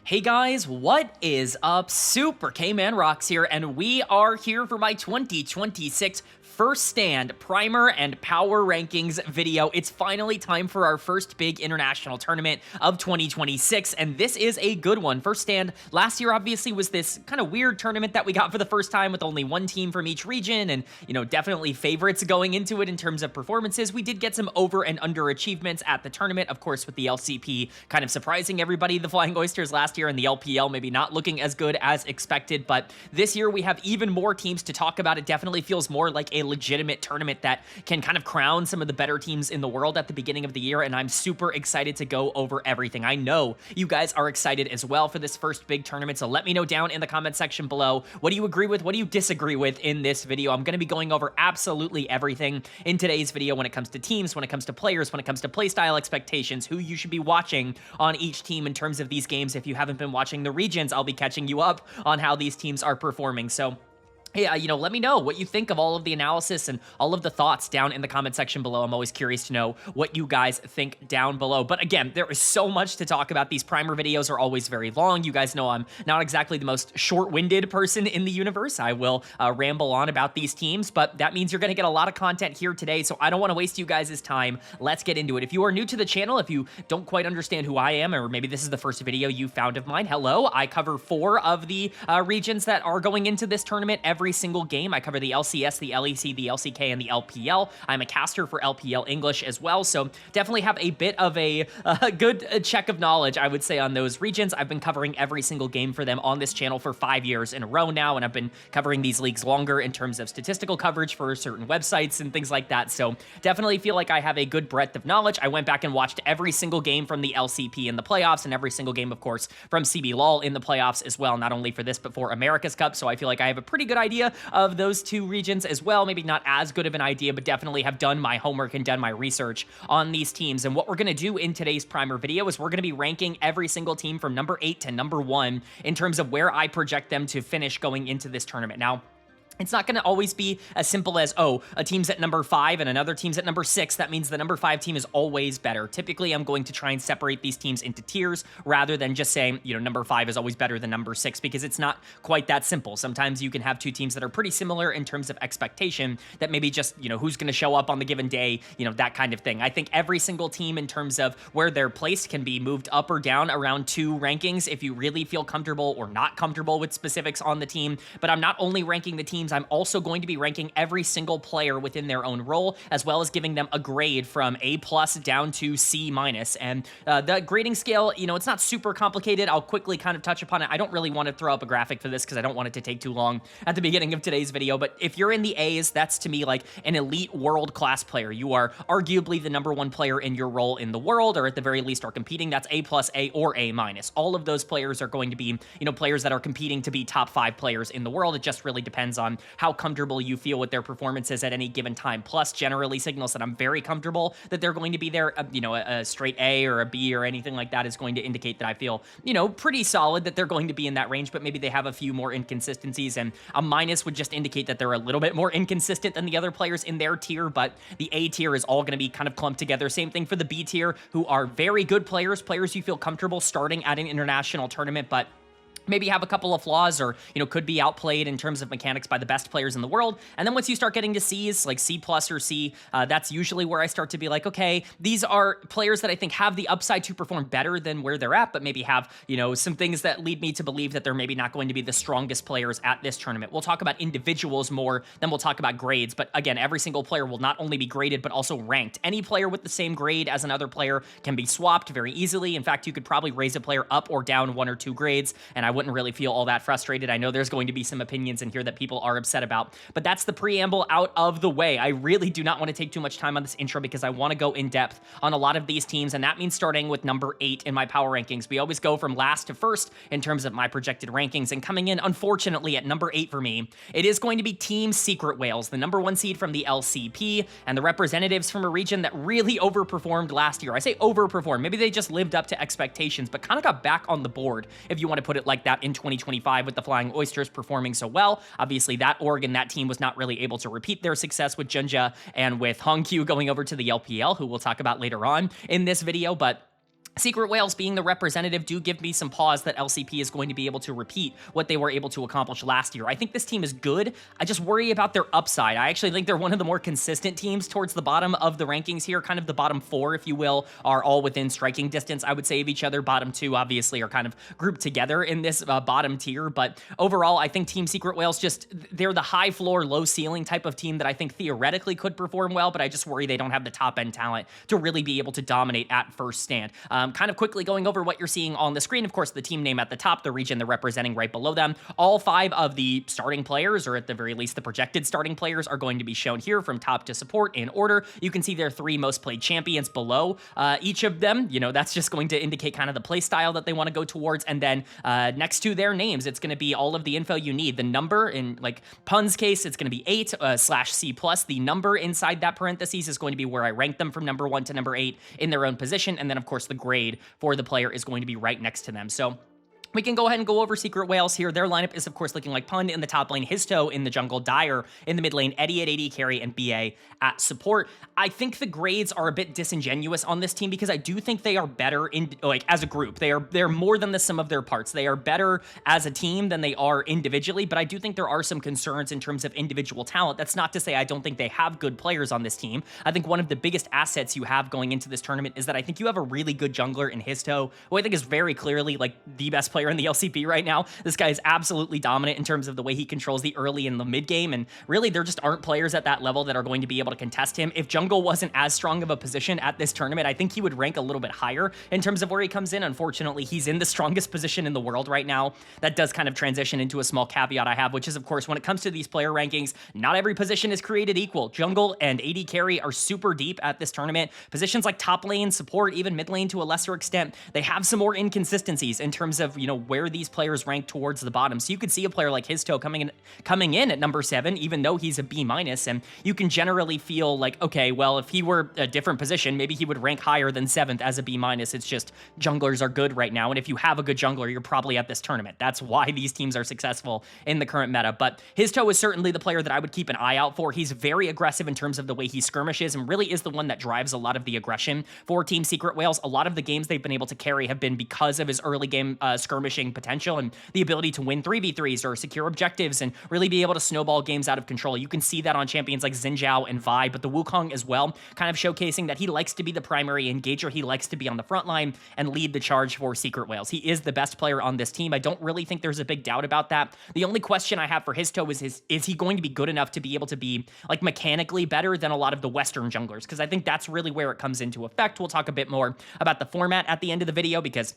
Hey guys, what is up? Super K-Man Rocks here, and we are here for my 2026 First Stand Primer and Power Rankings video. It's finally time for our first big international tournament of 2026, and this is a good one. First Stand last year obviously was this kind of weird tournament that we got for the first time with only one team from each region, and definitely favorites going into it in terms of performances. We did get some over and under achievements at the tournament, of course, with the LCP kind of surprising everybody, the Flying Oysters last year, and the LPL maybe not looking as good as expected. But this year we have even more teams to talk about. It definitely feels more like a legitimate tournament that can kind of crown some of the better teams in the world at the beginning of the year, and I'm super excited to go over everything. I know you guys are excited as well for this first big tournament, so let me know down in the comment section below. What do you agree with? What do you disagree with in this video? I'm going to be going over absolutely everything in today's video when it comes to teams, when it comes to players, when it comes to playstyle expectations, who you should be watching on each team in terms of these games. If you haven't been watching the regions, I'll be catching you up on how these teams are performing. So hey, let me know what you think of all of the analysis and all of the thoughts down in the comment section below. I'm always curious to know what you guys think down below. But again, there is so much to talk about. These primer videos are always very long. You guys know I'm not exactly the most short-winded person in the universe. I will ramble on about these teams, but that means you're going to get a lot of content here today, so I don't want to waste you guys' time. Let's get into it. If you are new to the channel, if you don't quite understand who I am, or maybe this is the first video you found of mine, hello. I cover 4 of the regions that are going into this tournament every single game. I cover the LCS, the LEC, the LCK, and the LPL. I'm a caster for LPL English as well, so definitely have a bit of a good check of knowledge, I would say, on those regions. I've been covering every single game for them on this channel for 5 years in a row now, and I've been covering these leagues longer in terms of statistical coverage for certain websites and things like that, so definitely feel like I have a good breadth of knowledge. I went back and watched every single game from the LCP in the playoffs, and every single game, of course, from CB LOL in the playoffs as well, not only for this, but for America's Cup, so I feel like I have a pretty good idea of those two regions as well. Maybe not as good of an idea, but definitely have done my homework and done my research on these teams. And what we're going to do in today's primer video is we're going to be ranking every single team from number 8 to number 1 in terms of where I project them to finish going into this tournament. Now, it's not going to always be as simple as, oh, a team's at number 5 and another team's at number 6. That means the number 5 team is always better. Typically, I'm going to try and separate these teams into tiers rather than just saying, number 5 is always better than number 6, because it's not quite that simple. Sometimes you can have two teams that are pretty similar in terms of expectation that maybe just, who's going to show up on the given day, that kind of thing. I think every single team in terms of where they're placed can be moved up or down around 2 rankings if you really feel comfortable or not comfortable with specifics on the team. But I'm not only ranking the teams, I'm also going to be ranking every single player within their own role, as well as giving them a grade from A+ down to C-. And the grading scale, it's not super complicated. I'll quickly kind of touch upon it. I don't really want to throw up a graphic for this because I don't want it to take too long at the beginning of today's video. But if you're in the A's, that's to me like an elite world-class player. You are arguably the number 1 player in your role in the world, or at the very least are competing. That's A+, A, or A-. All of those players are going to be, players that are competing to be top 5 players in the world. It just really depends on how comfortable you feel with their performances at any given time. Plus, generally signals that I'm very comfortable that they're going to be there. A straight A or a B or anything like that is going to indicate that I feel, pretty solid that they're going to be in that range, but maybe they have a few more inconsistencies, and a minus would just indicate that they're a little bit more inconsistent than the other players in their tier. But the A tier is all going to be kind of clumped together. Same thing for the B tier, who are very good players you feel comfortable starting at an international tournament, but maybe have a couple of flaws, or, could be outplayed in terms of mechanics by the best players in the world. And then once you start getting to C's, like C+ or C, that's usually where I start to be like, okay, these are players that I think have the upside to perform better than where they're at, but maybe have, some things that lead me to believe that they're maybe not going to be the strongest players at this tournament. We'll talk about individuals more than we'll talk about grades, but again, every single player will not only be graded, but also ranked. Any player with the same grade as another player can be swapped very easily. In fact, you could probably raise a player up or down 1 or 2 grades, and I wouldn't really feel all that frustrated. I know there's going to be some opinions in here that people are upset about, but that's the preamble out of the way. I really do not want to take too much time on this intro because I want to go in depth on a lot of these teams, and that means starting with number 8 in my power rankings. We always go from last to first in terms of my projected rankings, and coming in, unfortunately, at number 8 for me, it is going to be Team Secret Whales, the number 1 seed from the LCP, and the representatives from a region that really overperformed last year. I say overperformed. Maybe they just lived up to expectations, but kind of got back on the board, if you want to put it like that, in 2025 with the Flying Oysters performing so well. Obviously, that org and that team was not really able to repeat their success with Gen.G and with Hongq going over to the LPL, who we'll talk about later on in this video, but Secret Whales being the representative do give me some pause that LCP is going to be able to repeat what they were able to accomplish last year. I think this team is good. I just worry about their upside. I actually think they're one of the more consistent teams towards the bottom of the rankings here. Kind of the bottom 4, if you will, are all within striking distance, I would say, of each other. Bottom 2, obviously, are kind of grouped together in this bottom tier. But overall, I think Team Secret Whales they're the high floor, low ceiling type of team that I think theoretically could perform well, but I just worry they don't have the top end talent to really be able to dominate at first stand. Kind of quickly going over what you're seeing on the screen. Of course, the team name at the top, the region they're representing right below them. All 5 of the starting players, or at the very least the projected starting players, are going to be shown here from top to support in order. You can see their 3 most played champions below each of them. That's just going to indicate kind of the play style that they want to go towards. And then next to their names, it's going to be all of the info you need. The number, in like Pun's case, it's going to be 8/C+. The number inside that parentheses is going to be where I rank them from number 1 to number 8 in their own position. And then, of course, the grade for the player is going to be right next to them. So we can go ahead and go over Secret Whales here. Their lineup is, of course, looking like Pun in the top lane, Histo in the jungle, Dire in the mid lane, Eddie at AD carry, and BA at support. I think the grades are a bit disingenuous on this team because I do think they are better as a group. They're more than the sum of their parts. They are better as a team than they are individually, but I do think there are some concerns in terms of individual talent. That's not to say I don't think they have good players on this team. I think one of the biggest assets you have going into this tournament is that I think you have a really good jungler in Histo, who I think is very clearly like the best player in the LCP right now. This guy is absolutely dominant in terms of the way he controls the early and the mid game, and really there just aren't players at that level that are going to be able to contest him. If jungle wasn't as strong of a position at this tournament, I think he would rank a little bit higher in terms of where he comes in. Unfortunately, he's in the strongest position in the world right now. That does kind of transition into a small caveat I have, which is, of course, when it comes to these player rankings, not every position is created equal. Jungle and AD carry are super deep at this tournament. Positions like top lane, support, even mid lane to a lesser extent, they have some more inconsistencies in terms of, where these players rank towards the bottom. So you could see a player like Histo coming in at number 7, even though he's a B-, and you can generally feel like, okay, well, if he were a different position, maybe he would rank higher than 7th as a B-. It's just junglers are good right now, and if you have a good jungler, you're probably at this tournament. That's why these teams are successful in the current meta. But Histo is certainly the player that I would keep an eye out for. He's very aggressive in terms of the way he skirmishes, and really is the one that drives a lot of the aggression for Team Secret Whales. A lot of the games they've been able to carry have been because of his early game skirmishing potential and the ability to win 3v3s or secure objectives and really be able to snowball games out of control. You can see that on champions like Xin Zhao and Vi, but the Wukong as well, kind of showcasing that he likes to be the primary engager. He likes to be on the front line and lead the charge for Secret Whales. He is the best player on this team. I don't really think there's a big doubt about that. The only question I have for Histo is he going to be good enough to be able to be like mechanically better than a lot of the Western junglers? Because I think that's really where it comes into effect. We'll talk a bit more about the format at the end of the video, because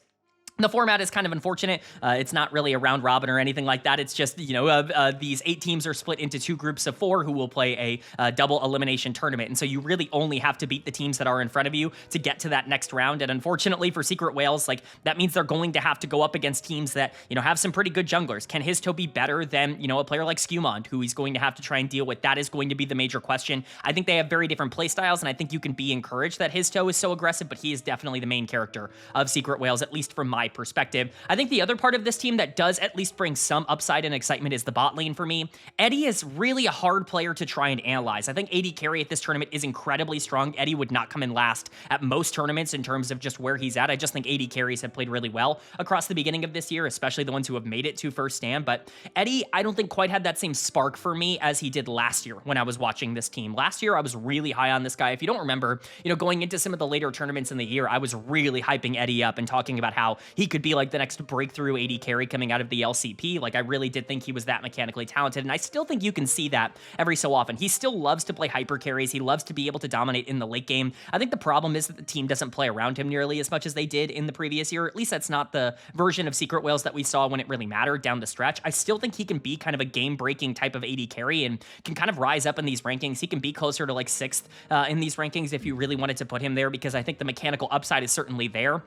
the format is kind of unfortunate. It's not really a round robin or anything like that. It's just, these 8 teams are split into 2 groups of 4 who will play a double elimination tournament. And so you really only have to beat the teams that are in front of you to get to that next round. And unfortunately for Secret Whales, that means they're going to have to go up against teams that, have some pretty good junglers. Can Histo be better than, a player like Skewmond, who he's going to have to try and deal with? That is going to be the major question. I think they have very different play styles, and I think you can be encouraged that Histo is so aggressive, but he is definitely the main character of Secret Whales, at least from my perspective. I think the other part of this team that does at least bring some upside and excitement is the bot lane for me. Eddie is really a hard player to try and analyze. I think AD carry at this tournament is incredibly strong. Eddie would not come in last at most tournaments in terms of just where he's at. I just think AD carries have played really well across the beginning of this year, especially the ones who have made it to first stand. But Eddie, I don't think quite had that same spark for me as he did last year when I was watching this team. Last year, I was really high on this guy. If you don't remember, going into some of the later tournaments in the year, I was really hyping Eddie up and talking about how he could be like the next breakthrough AD carry coming out of the LCP. I really did think he was that mechanically talented, and I still think you can see that every so often. He still loves to play hyper carries. He loves to be able to dominate in the late game. I think the problem is that the team doesn't play around him nearly as much as they did in the previous year. At least that's not the version of Secret Whales that we saw when it really mattered down the stretch. I still think he can be kind of a game-breaking type of AD carry and can kind of rise up in these rankings. He can be closer to 6th in these rankings if you really wanted to put him there, because I think the mechanical upside is certainly there.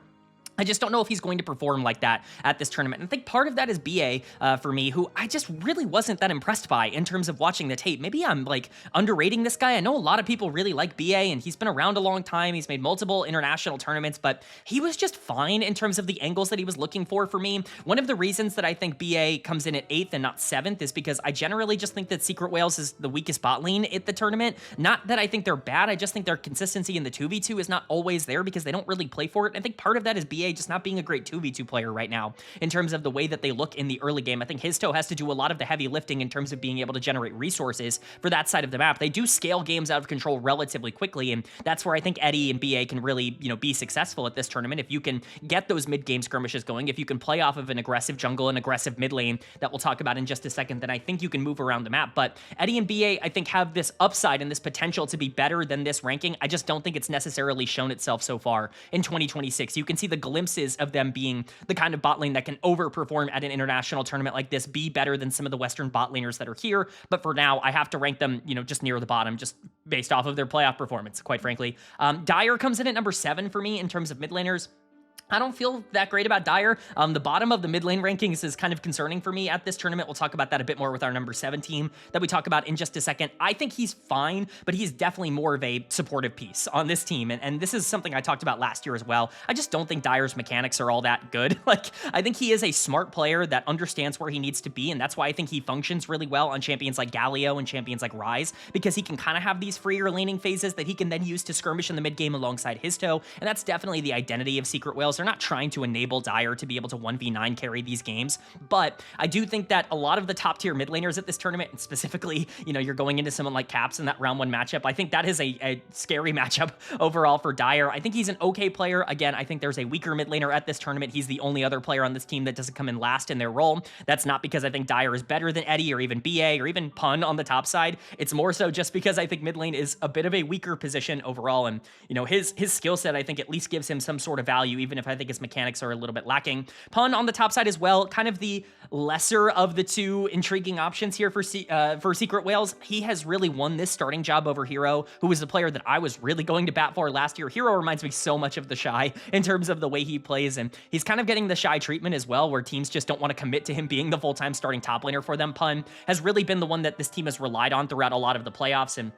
I just don't know if he's going to perform like that at this tournament. And I think part of that is BA for me, who I just really wasn't that impressed by in terms of watching the tape. Maybe I'm like underrating this guy. I know a lot of people really like BA and he's been around a long time. He's made multiple international tournaments, but he was just fine in terms of the angles that he was looking for me. One of the reasons that I think BA comes in at 8th and not 7th is because I generally just think that Secret Whales is the weakest bot lane at the tournament. Not that I think they're bad. I just think their consistency in the 2v2 is not always there because they don't really play for it. I think part of that is BA just not being a great 2v2 player right now in terms of the way that they look in the early game. I think Histo has to do a lot of the heavy lifting in terms of being able to generate resources for that side of the map. They do scale games out of control relatively quickly, and that's where I think Eddie and BA can really, be successful at this tournament. If you can get those mid-game skirmishes going, if you can play off of an aggressive jungle and aggressive mid lane that we'll talk about in just a second, then I think you can move around the map. But Eddie and BA, I think, have this upside and this potential to be better than this ranking. I just don't think it's necessarily shown itself so far in 2026. You can see the glimpses of them being the kind of bot lane that can overperform at an international tournament like this, be better than some of the Western bot laners that are here. But for now, I have to rank them, just near the bottom, just based off of their playoff performance, quite frankly. Dire comes in at number 7 for me in terms of mid laners. I don't feel that great about Dire. The bottom of the mid lane rankings is kind of concerning for me at this tournament. We'll talk about that a bit more with our number 7 team that we talk about in just a second. I think he's fine, but he's definitely more of a supportive piece on this team. And this is something I talked about last year as well. I just don't think Dire's mechanics are all that good. I think he is a smart player that understands where he needs to be. And that's why I think he functions really well on champions like Galio and champions like Ryze, because he can kind of have these freer laning phases that he can then use to skirmish in the mid game alongside Histo. And that's definitely the identity of Secret Whales. They're not trying to enable Dire to be able to 1v9 carry these games, but I do think that a lot of the top tier mid laners at this tournament, and specifically, you're going into someone like Caps in that round 1 matchup, I think that is a scary matchup overall for Dire. I think he's an okay player. Again, I think there's a weaker mid laner at this tournament. He's the only other player on this team that doesn't come in last in their role. That's not because I think Dire is better than Eddie or even BA or even Pun on the top side. It's more so just because I think mid lane is a bit of a weaker position overall, and his skill set I think at least gives him some sort of value, even if I think his mechanics are a little bit lacking. Pun on the top side as well, kind of the lesser of the two intriguing options here for Secret Whales. He has really won this starting job over Hero, who was the player that I was really going to bat for last year. Hero reminds me so much of the Shy in terms of the way he plays, and he's kind of getting the Shy treatment as well, where teams just don't want to commit to him being the full-time starting top laner for them. Pun has really been the one that this team has relied on throughout a lot of the playoffs, and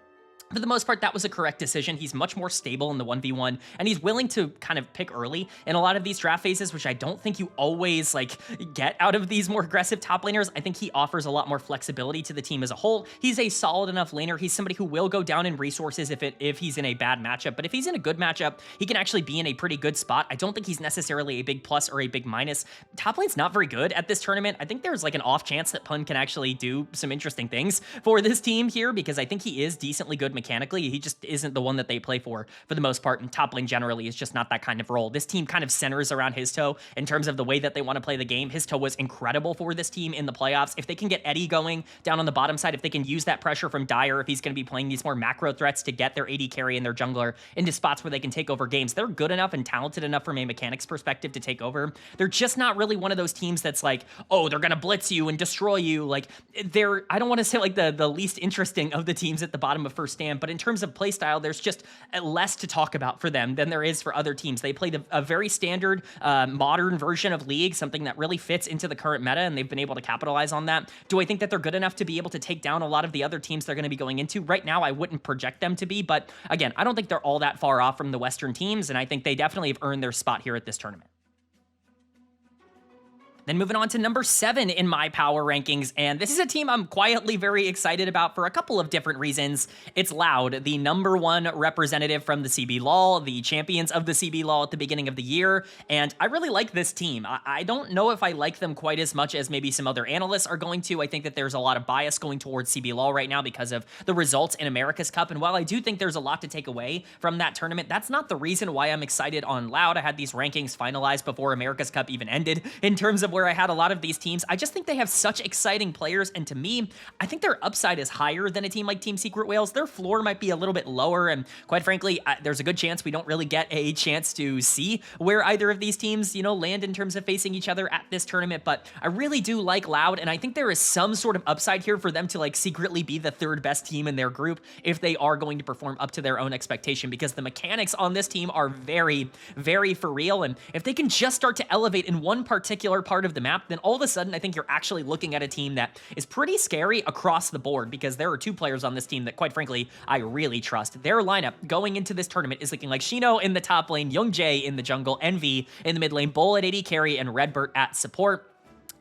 for the most part, that was a correct decision. He's much more stable in the 1v1, and he's willing to kind of pick early in a lot of these draft phases, which I don't think you always get out of these more aggressive top laners. I think he offers a lot more flexibility to the team as a whole. He's a solid enough laner. He's somebody who will go down in resources if he's in a bad matchup, but if he's in a good matchup, he can actually be in a pretty good spot. I don't think he's necessarily a big plus or a big minus. Top lane's not very good at this tournament. I think there's an off chance that Pun can actually do some interesting things for this team here, because I think he is decently good mechanically. He just isn't the one that they play for the most part, and top lane generally is just not that kind of role. This team kind of centers around Histo in terms of the way that they want to play the game. Histo was incredible for this team in the playoffs. If they can get Eddie going down on the bottom side, if they can use that pressure from Dire, if he's going to be playing these more macro threats to get their AD carry and their jungler into spots where they can take over games, they're good enough and talented enough from a mechanics perspective to take over. They're just not really one of those teams that's oh, they're going to blitz you and destroy you. They're, I don't want to say the least interesting of the teams at the bottom of first stand, but in terms of play style, there's just less to talk about for them than there is for other teams. They played a very standard, modern version of League, something that really fits into the current meta, and they've been able to capitalize on that. Do I think that they're good enough to be able to take down a lot of the other teams they're going to be going into? Right now, I wouldn't project them to be, but again, I don't think they're all that far off from the Western teams, and I think they definitely have earned their spot here at this tournament. Then moving on to number 7 in my power rankings, and this is a team I'm quietly very excited about for a couple of different reasons. It's Loud, the number 1 representative from the CB LOL, the champions of the CB LOL at the beginning of the year, and I really like this team. I don't know if I like them quite as much as maybe some other analysts are going to. I think that there's a lot of bias going towards CB LOL right now because of the results in America's Cup, and while I do think there's a lot to take away from that tournament, that's not the reason why I'm excited on Loud. I had these rankings finalized before America's Cup even ended in terms of where where I had a lot of these teams. I just think they have such exciting players, and to me, I think their upside is higher than a team like Team Secret Whales. Their floor might be a little bit lower, and quite frankly, there's a good chance we don't really get a chance to see where either of these teams, you know, land in terms of facing each other at this tournament, but I really do like Loud, and I think there is some sort of upside here for them to like secretly be the third best team in their group if they are going to perform up to their own expectation, because the mechanics on this team are very, very for real, and if they can just start to elevate in one particular part of the map, then all of a sudden I think you're actually looking at a team that is pretty scary across the board, because there are two players on this team that quite frankly I really trust. Their lineup going into this tournament is looking like Shino in the top lane, Gen.G in the jungle, Envy in the mid lane, Bull at AD carry, and Redbert at support.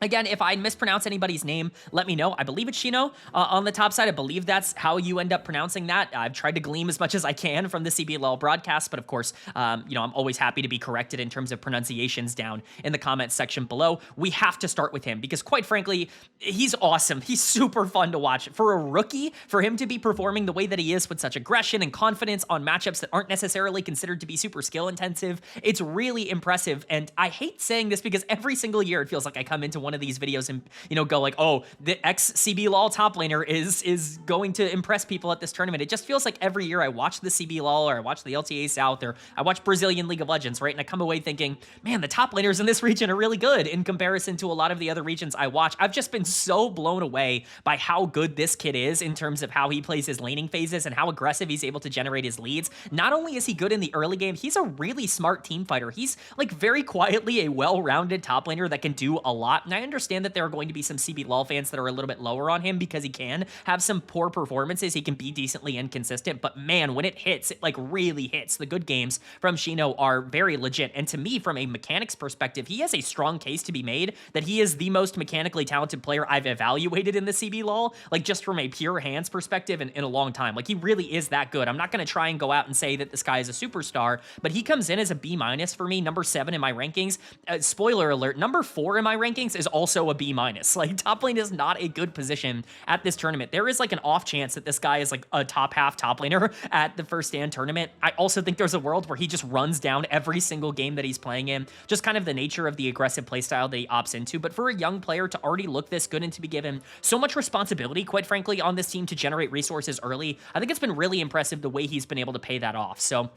Again, if I mispronounce anybody's name, let me know. I believe it's Shino on the top side. I believe that's how you end up pronouncing that. I've tried to glean as much as I can from the CBLL broadcast, but of course, you know, I'm always happy to be corrected in terms of pronunciations down in the comments section below. We have to start with him because quite frankly, he's awesome. He's super fun to watch. For a rookie, for him to be performing the way that he is with such aggression and confidence on matchups that aren't necessarily considered to be super skill intensive, it's really impressive. And I hate saying this because every single year it feels like I come into one of these videos and, you know, go like, oh, the ex-CBLOL top laner is going to impress people at this tournament. It just feels like every year I watch the CBLOL or I watch the LTA South or I watch Brazilian League of Legends, right? And I come away thinking, man, the top laners in this region are really good in comparison to a lot of the other regions I watch. I've just been so blown away by how good this kid is in terms of how he plays his laning phases and how aggressive he's able to generate his leads. Not only is he good in the early game, he's a really smart team fighter. He's like very quietly a well-rounded top laner that can do a lot. And I understand that there are going to be some CBLOL fans that are a little bit lower on him because he can have some poor performances. He can be decently inconsistent, but man, when it hits, it like really hits. The good games from Shino are very legit. And to me, from a mechanics perspective, he has a strong case to be made that he is the most mechanically talented player I've evaluated in the CBLOL, like just from a pure hands perspective in a long time. Like he really is that good. I'm not going to try and go out and say that this guy is a superstar, but he comes in as a B- for me, number 7 in my rankings. Spoiler alert, number 4 in my rankings is also a B-. Like top lane is not a good position at this tournament. There is like an off chance that this guy is like a top half top laner at the first stand tournament. I also think there's a world where he just runs down every single game that he's playing in, just kind of the nature of the aggressive playstyle that he opts into. But for a young player to already look this good and to be given so much responsibility, quite frankly, on this team to generate resources early, I think it's been really impressive the way he's been able to pay that off. So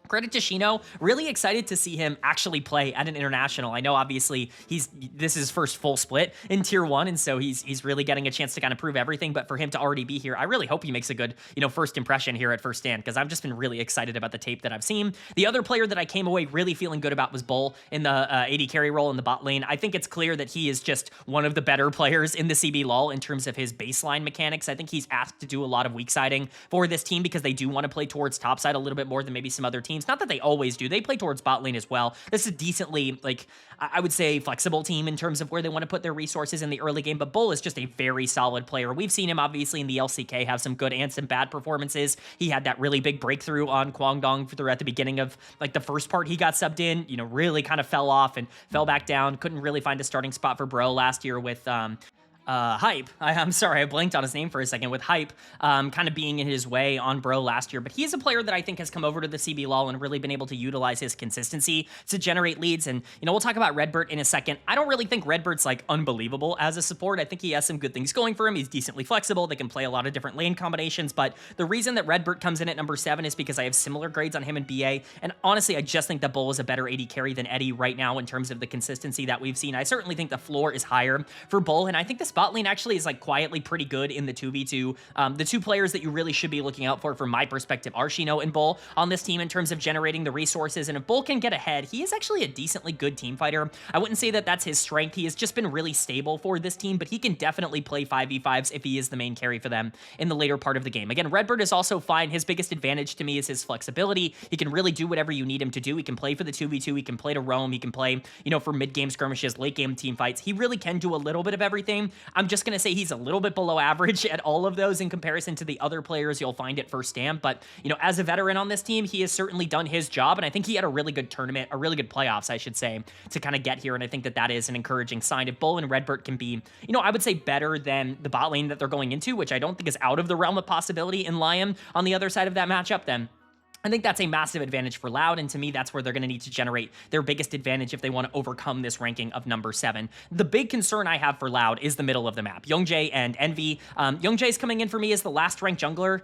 credit to Shino. Really excited to see him actually play at an international. I know obviously this is his first full split in tier 1, and so he's really getting a chance to kind of prove everything, but for him to already be here, I really hope he makes a good, you know, first impression here at first stand, because I've just been really excited about the tape that I've seen. The other player that I came away really feeling good about was Bull in the AD carry role in the bot lane. I think it's clear that he is just one of the better players in the CBLOL in terms of his baseline mechanics. I think he's asked to do a lot of weak siding for this team because they do want to play towards top side a little bit more than maybe some other teams. Not that they always do. They play towards bot lane as well. This is a decently, like, I would say flexible team in terms of where they want to put their resources in the early game, but Bull is just a very solid player. We've seen him obviously in the LCK have some good and some bad performances. He had that really big breakthrough on Kwangdong throughout the beginning of like the first part he got subbed in, you know, really kind of fell off and fell back down. Couldn't really find a starting spot for Bro last year with Hype. I'm sorry, I blanked on his name for a second, with Hype kind of being in his way on Bro last year, but he is a player that I think has come over to the CBLOL and really been able to utilize his consistency to generate leads. And, you know, we'll talk about Redbert in a second. I don't really think Redbert's like unbelievable as a support. I think he has some good things going for him. He's decently flexible. They can play a lot of different lane combinations, but the reason that Redbert comes in at number 7 is because I have similar grades on him and BA. And honestly, I just think that Bull is a better AD carry than Eddie right now in terms of the consistency that we've seen. I certainly think the floor is higher for Bull, and I think the spot lane actually is like quietly pretty good in the 2v2. The two players that you really should be looking out for, from my perspective, are Shino and Bull on this team in terms of generating the resources. And if Bull can get ahead, he is actually a decently good team fighter. I wouldn't say that that's his strength. He has just been really stable for this team, but he can definitely play 5v5s if he is the main carry for them in the later part of the game. Again, Redbird is also fine. His biggest advantage to me is his flexibility. He can really do whatever you need him to do. He can play for the 2v2. He can play to roam. He can play, you know, for mid-game skirmishes, late-game team fights. He really can do a little bit of everything. I'm just going to say he's a little bit below average at all of those in comparison to the other players you'll find at first stand. But, you know, as a veteran on this team, he has certainly done his job. And I think he had a really good tournament, a really good playoffs, I should say, to kind of get here. And I think that that is an encouraging sign. If Bull and Redbert can be, you know, I would say better than the bot lane that they're going into, which I don't think is out of the realm of possibility in LYON on the other side of that matchup, then I think that's a massive advantage for Loud, and to me, that's where they're going to need to generate their biggest advantage if they want to overcome this ranking of number 7. The big concern I have for Loud is the middle of the map. Youngjae and Envy. Youngjae's coming in for me as the last ranked jungler.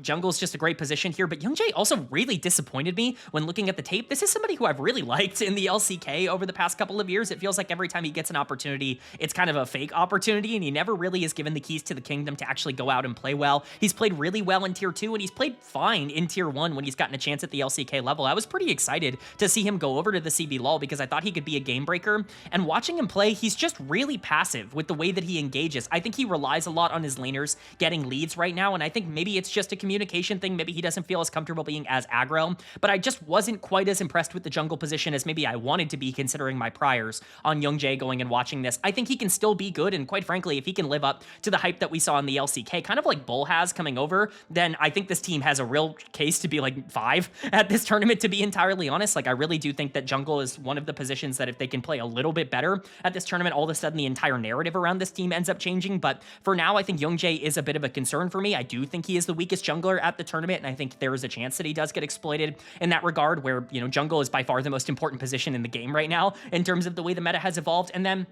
Jungle's just a great position here, but Youngjae also really disappointed me when looking at the tape. This is somebody who I've really liked in the LCK over the past couple of years. It feels like every time he gets an opportunity, it's kind of a fake opportunity, and he never really is given the keys to the kingdom to actually go out and play well. He's played really well in Tier 2, and he's played fine in Tier 1 when he's gotten a chance at the LCK level. I was pretty excited to see him go over to the CBLOL because I thought he could be a game breaker, and watching him play, he's just really passive with the way that he engages. I think he relies a lot on his laners getting leads right now, and I think maybe it's just a communication thing. Maybe he doesn't feel as comfortable being as aggro, but I just wasn't quite as impressed with the jungle position as maybe I wanted to be, considering my priors on Youngjae going and watching this. I think he can still be good, and quite frankly, if he can live up to the hype that we saw in the LCK, kind of like Bull has coming over, then I think this team has a real case to be like 5 at this tournament, to be entirely honest. Like, I really do think that jungle is one of the positions that if they can play a little bit better at this tournament, all of a sudden the entire narrative around this team ends up changing. But for now, I think Youngjae is a bit of a concern for me. I do think he is the weakest jungler at the tournament, and I think there is a chance that he does get exploited in that regard, where, you know, jungle is by far the most important position in the game right now in terms of the way the meta has evolved. And then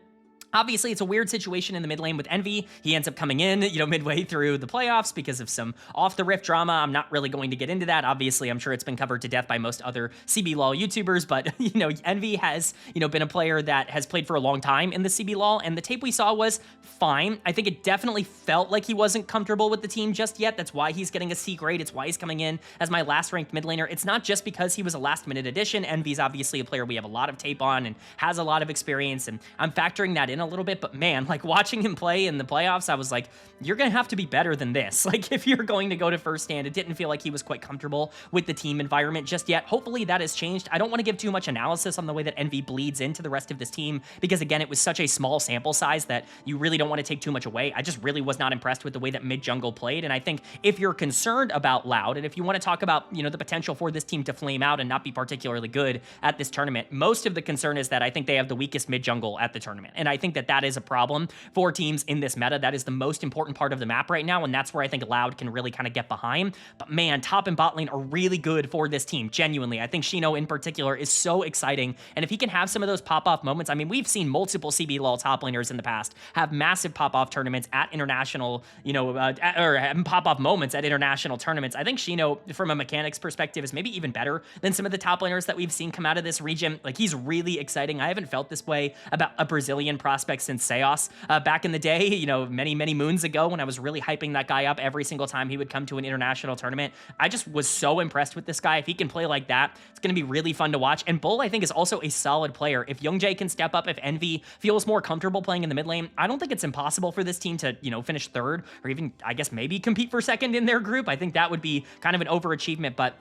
obviously, it's a weird situation in the mid lane with Envy. He ends up coming in, you know, midway through the playoffs because of some off-the-riff drama. I'm not really going to get into that. Obviously, I'm sure it's been covered to death by most other CBLOL YouTubers, but, you know, Envy has, you know, been a player that has played for a long time in the CBLOL, and the tape we saw was fine. I think it definitely felt like he wasn't comfortable with the team just yet. That's why he's getting a C grade. It's why he's coming in as my last-ranked mid laner. It's not just because he was a last-minute addition. Envy's obviously a player we have a lot of tape on and has a lot of experience, and I'm factoring that in a little bit, but man, like, watching him play in the playoffs, I was like, you're gonna have to be better than this. Like, if you're going to go to first stand, it didn't feel like he was quite comfortable with the team environment just yet. Hopefully that has changed. I don't want to give too much analysis on the way that Envy bleeds into the rest of this team, because again, it was such a small sample size that you really don't want to take too much away. I just really was not impressed with the way that mid jungle played, and I think if you're concerned about Loud, and if you want to talk about, you know, the potential for this team to flame out and not be particularly good at this tournament, most of the concern is that I think they have the weakest mid jungle at the tournament, and I think that that is a problem for teams in this meta. That is the most important part of the map right now, and that's where I think Loud can really kind of get behind. But man, top and bot lane are really good for this team, genuinely. I think Shino in particular is so exciting, and if he can have some of those pop-off moments, I mean, we've seen multiple CBLOL top laners in the past have massive pop-off tournaments at international, you know, or pop-off moments at international tournaments. I think Shino, from a mechanics perspective, is maybe even better than some of the top laners that we've seen come out of this region. Like, he's really exciting. I haven't felt this way about a Brazilian prospect since Seos. Back in the day, you know, many moons ago, when I was really hyping that guy up every single time he would come to an international tournament. I just was so impressed with this guy. If he can play like that, it's going to be really fun to watch. And Bull, I think, is also a solid player. If Youngjae can step up, if Envy feels more comfortable playing in the mid lane, I don't think it's impossible for this team to, you know, finish third, or even, I guess, maybe compete for second in their group. I think that would be kind of an overachievement, but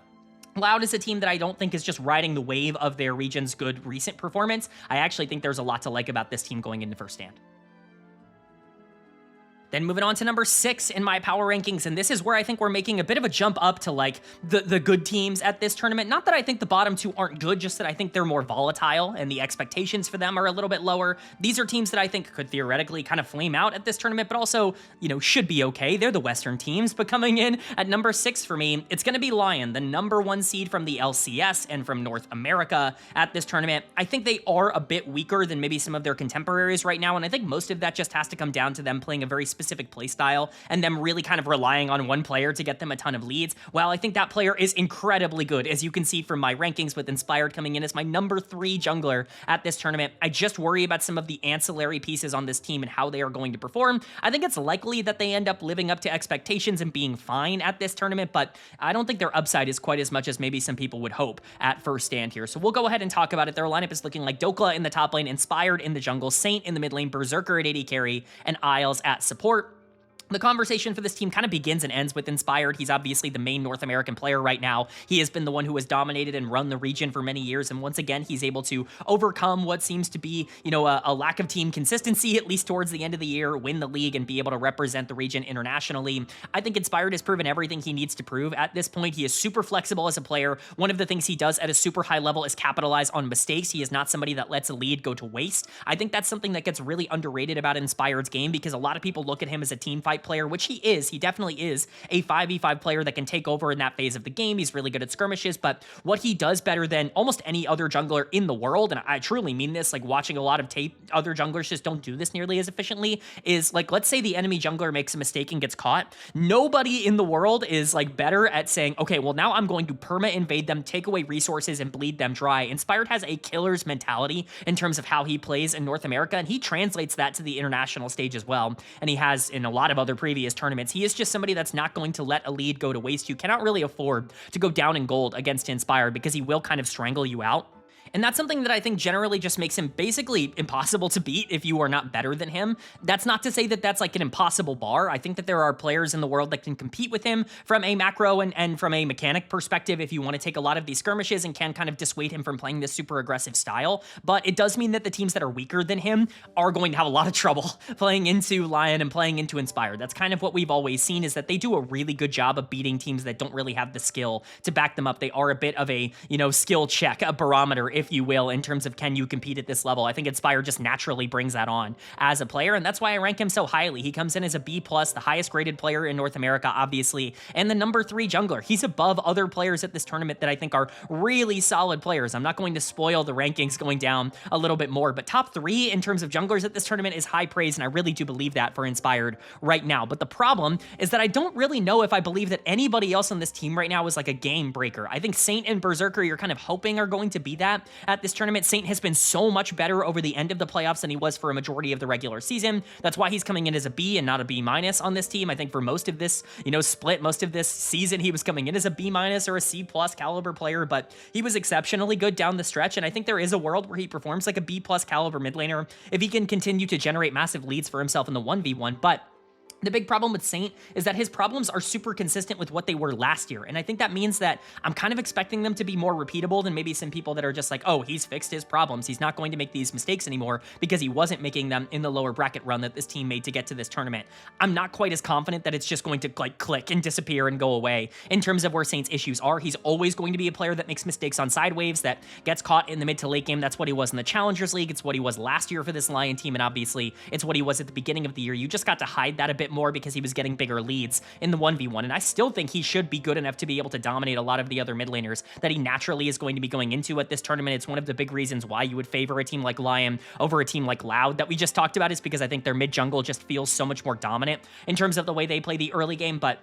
Loud is a team that I don't think is just riding the wave of their region's good recent performance. I actually think there's a lot to like about this team going into first stand. Then moving on to number 6 in my power rankings, and this is where I think we're making a bit of a jump up to like the good teams at this tournament. Not that I think the bottom 2 aren't good, just that I think they're more volatile and the expectations for them are a little bit lower. These are teams that I think could theoretically kind of flame out at this tournament, but also, you know, should be okay. They're the Western teams, but coming in at number 6 for me, it's going to be LYON, the number 1 seed from the LCS and from North America at this tournament. I think they are a bit weaker than maybe some of their contemporaries right now, and I think most of that just has to come down to them playing a very specific play style and them really kind of relying on one player to get them a ton of leads. Well, I think that player is incredibly good, as you can see from my rankings, with Inspired coming in as my number 3 jungler at this tournament. I just worry about some of the ancillary pieces on this team and how they are going to perform. I think it's likely that they end up living up to expectations and being fine at this tournament, but I don't think their upside is quite as much as maybe some people would hope at first stand here. So we'll go ahead and talk about it. Their lineup is looking like Dokla in the top lane, Inspired in the jungle, Saint in the mid lane, Berserker at AD carry, and Isles at support. The conversation for this team kind of begins and ends with Inspired. He's obviously the main North American player right now. He has been the one who has dominated and run the region for many years, and once again, he's able to overcome what seems to be, you know, a lack of team consistency, at least towards the end of the year, win the league, and be able to represent the region internationally. I think Inspired has proven everything he needs to prove at this point. He is super flexible as a player. One of the things he does at a super high level is capitalize on mistakes. He is not somebody that lets a lead go to waste. I think that's something that gets really underrated about Inspired's game, because a lot of people look at him as a team fight type player, which he is. He definitely is a 5v5 player that can take over in that phase of the game. He's really good at skirmishes, but what he does better than almost any other jungler in the world, and I truly mean this, like watching a lot of tape, other junglers just don't do this nearly as efficiently, is like, let's say the enemy jungler makes a mistake and gets caught. Nobody in the world is like better at saying, okay, well now I'm going to perma invade them, take away resources, and bleed them dry. Inspired has a killer's mentality in terms of how he plays in North America, and he translates that to the international stage as well, and he has in a lot of other previous tournaments. He is just somebody that's not going to let a lead go to waste. You cannot really afford to go down in gold against Inspired because he will kind of strangle you out. And that's something that I think generally just makes him basically impossible to beat if you are not better than him. That's not to say that that's like an impossible bar. I think that there are players in the world that can compete with him from a macro and from a mechanic perspective if you want to take a lot of these skirmishes and can kind of dissuade him from playing this super aggressive style. But it does mean that the teams that are weaker than him are going to have a lot of trouble playing into LYON and playing into Inspired. That's kind of what we've always seen, is that they do a really good job of beating teams that don't really have the skill to back them up. They are a bit of a, skill check, a barometer, if you will, in terms of can you compete at this level. I think Inspire just naturally brings that on as a player, and that's why I rank him so highly. He comes in as a B+, the highest graded player in North America, obviously, and the number 3 jungler. He's above other players at this tournament that I think are really solid players. I'm not going to spoil the rankings going down a little bit more, but top 3 in terms of junglers at this tournament is high praise, and I really do believe that for Inspired right now. But the problem is that I don't really know if I believe that anybody else on this team right now is like a game breaker. I think Saint and Berserker, you're kind of hoping are going to be that at this tournament. Saint has been so much better over the end of the playoffs than he was for a majority of the regular season. That's why he's coming in as a B and not a B- on this team. I think for most of this, split, most of this season, he was coming in as a B- or a C+ caliber player, but he was exceptionally good down the stretch, and I think there is a world where he performs like a B+ caliber mid laner if he can continue to generate massive leads for himself in the 1v1, but the big problem with Saint is that his problems are super consistent with what they were last year, and I think that means that I'm kind of expecting them to be more repeatable than maybe some people that are just like, oh, he's fixed his problems, he's not going to make these mistakes anymore because he wasn't making them in the lower bracket run that this team made to get to this tournament. I'm not quite as confident that it's just going to like click and disappear and go away in terms of where Saint's issues are. He's always going to be a player that makes mistakes on side waves, that gets caught in the mid to late game. That's what he was in the Challengers League, it's what he was last year for this LYON team, and obviously it's what he was at the beginning of the year. You just got to hide that a bit more because he was getting bigger leads in the 1v1, and I still think he should be good enough to be able to dominate a lot of the other mid laners that he naturally is going to be going into at this tournament. It's one of the big reasons why you would favor a team like LYON over a team like Loud that we just talked about, is because I think their mid jungle just feels so much more dominant in terms of the way they play the early game. But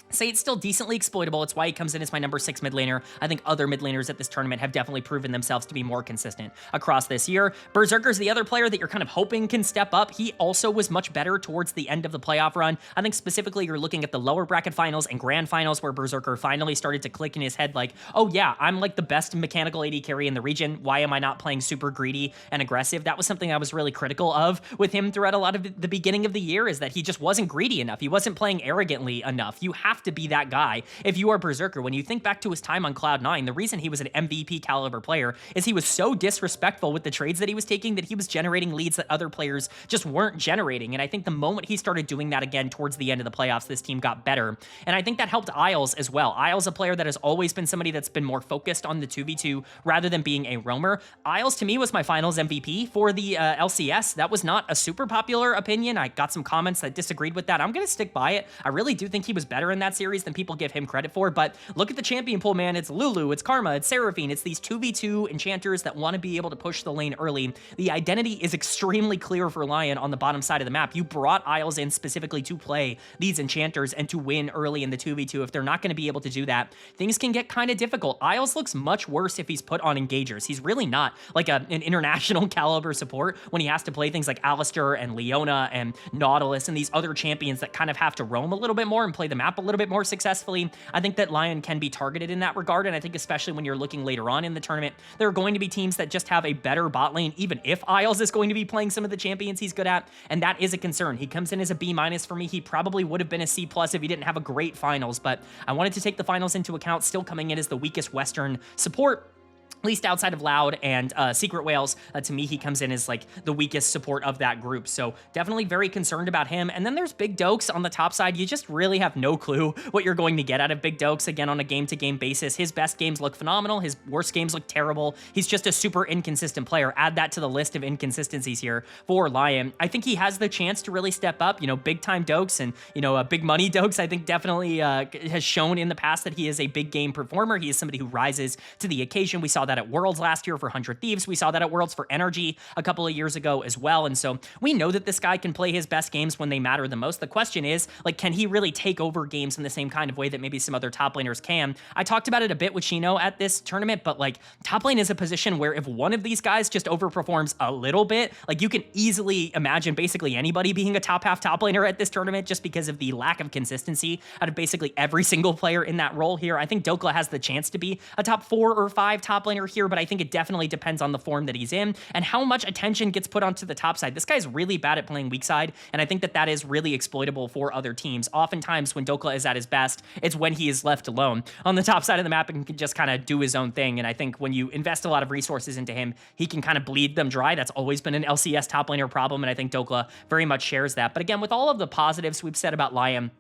Saint's still decently exploitable. It's why he comes in as my number 6 mid laner. I think other mid laners at this tournament have definitely proven themselves to be more consistent across this year. Berserker's the other player that you're kind of hoping can step up. He also was much better towards the end of the playoff run. I think specifically you're looking at the lower bracket finals and grand finals where Berserker finally started to click in his head like, oh yeah, I'm like the best mechanical AD carry in the region. Why am I not playing super greedy and aggressive? That was something I was really critical of with him throughout a lot of the beginning of the year, is that he just wasn't greedy enough. He wasn't playing arrogantly enough. You have to be that guy if you are Berserker. When you think back to his time on Cloud9, the reason he was an MVP caliber player is he was so disrespectful with the trades that he was taking that he was generating leads that other players just weren't generating. And I think the moment he started doing that again towards the end of the playoffs, this team got better. And I think that helped Isles as well. Isles, a player that has always been somebody that's been more focused on the 2v2 rather than being a roamer. Isles to me was my finals MVP for the LCS. That was not a super popular opinion. I got some comments that disagreed with that. I'm going to stick by it. I really do think he was better in that series than people give him credit for, but look at the champion pool, man. It's Lulu, it's Karma, it's Seraphine, it's these 2v2 enchanters that want to be able to push the lane early. The identity is extremely clear for LYON on the bottom side of the map. You brought Isles in specifically to play these enchanters and to win early in the 2v2. If they're not going to be able to do that, things can get kind of difficult. Isles looks much worse if he's put on engagers. He's really not like an international caliber support when he has to play things like Alistair and Leona and Nautilus and these other champions that kind of have to roam a little bit more and play the map a little bit more successfully. I think that LYON can be targeted in that regard, and I think especially when you're looking later on in the tournament, there are going to be teams that just have a better bot lane, even if Isles is going to be playing some of the champions he's good at, and that is a concern. He comes in as a B- for me. He probably would have been a C+ if he didn't have a great finals, but I wanted to take the finals into account, still coming in as the weakest Western support at least outside of Loud and Secret Whales, to me, he comes in as like the weakest support of that group. So definitely very concerned about him. And then there's Big Dokes on the top side. You just really have no clue what you're going to get out of Big Dokes, again, on a game-to-game basis. His best games look phenomenal. His worst games look terrible. He's just a super inconsistent player. Add that to the list of inconsistencies here for LYON. I think he has the chance to really step up, big-time Dokes and, big money Dokes. I think definitely has shown in the past that he is a big game performer. He is somebody who rises to the occasion. We saw that at Worlds last year for 100 Thieves. We saw that at Worlds for Energy a couple of years ago as well. And so we know that this guy can play his best games when they matter the most. The question is, like, can he really take over games in the same kind of way that maybe some other top laners can? I talked about it a bit with Shino at this tournament, but like top lane is a position where if one of these guys just overperforms a little bit, like you can easily imagine basically anybody being a top half top laner at this tournament just because of the lack of consistency out of basically every single player in that role here. I think Dokla has the chance to be a top 4 or 5 top laner here, but I think it definitely depends on the form that he's in and how much attention gets put onto the top side. This guy's really bad at playing weak side, and I think that that is really exploitable for other teams. Oftentimes when Dokla is at his best, it's when he is left alone on the top side of the map and can just kind of do his own thing. And I think when you invest a lot of resources into him, he can kind of bleed them dry. That's always been an LCS top laner problem, and I think Dokla very much shares that. But again, with all of the positives we've said about LYON,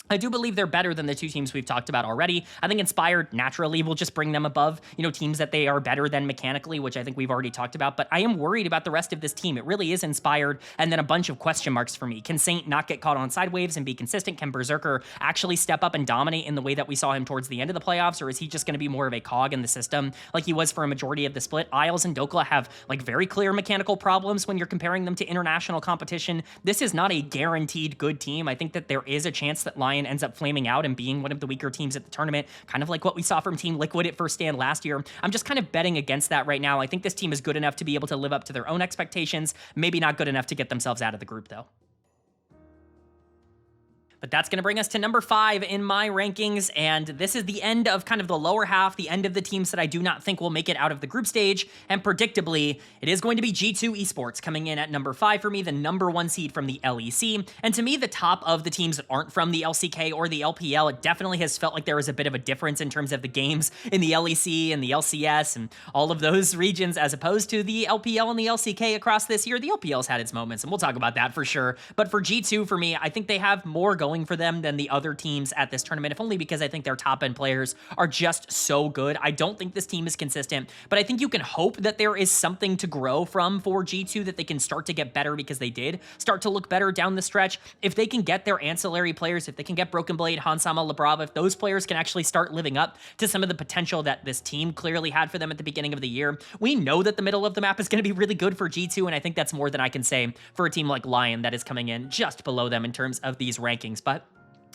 I do believe they're better than the two teams we've talked about already. I think Inspired naturally will just bring them above, teams that they are better than mechanically, which I think we've already talked about. But I am worried about the rest of this team. It really is Inspired and then a bunch of question marks for me. Can Saint not get caught on side waves and be consistent? Can Berserker actually step up and dominate in the way that we saw him towards the end of the playoffs? Or is he just going to be more of a cog in the system like he was for a majority of the split? Isles and Dokla have like very clear mechanical problems when you're comparing them to international competition. This is not a guaranteed good team. I think that there is a chance that LYON ends up flaming out and being one of the weaker teams at the tournament, kind of like what we saw from Team Liquid at first stand last year. I'm just kind of betting against that right now. I think this team is good enough to be able to live up to their own expectations, maybe not good enough to get themselves out of the group though. But that's going to bring us to number 5 in my rankings, and this is the end of kind of the lower half, the end of the teams that I do not think will make it out of the group stage, and predictably, it is going to be G2 Esports coming in at number 5 for me, the number 1 seed from the LEC, and to me, the top of the teams that aren't from the LCK or the LPL, it definitely has felt like there was a bit of a difference in terms of the games in the LEC and the LCS and all of those regions as opposed to the LPL and the LCK across this year. The LPL's had its moments, and we'll talk about that for sure, but for G2, for me, I think they have more going for them than the other teams at this tournament, if only because I think their top end players are just so good. I don't think this team is consistent, but I think you can hope that there is something to grow from for G2, that they can start to get better because they did start to look better down the stretch. If they can get their ancillary players, if they can get Broken Blade, Hansama, Labrava, if those players can actually start living up to some of the potential that this team clearly had for them at the beginning of the year, we know that the middle of the map is going to be really good for G2, and I think that's more than I can say for a team like LYON that is coming in just below them in terms of these rankings. But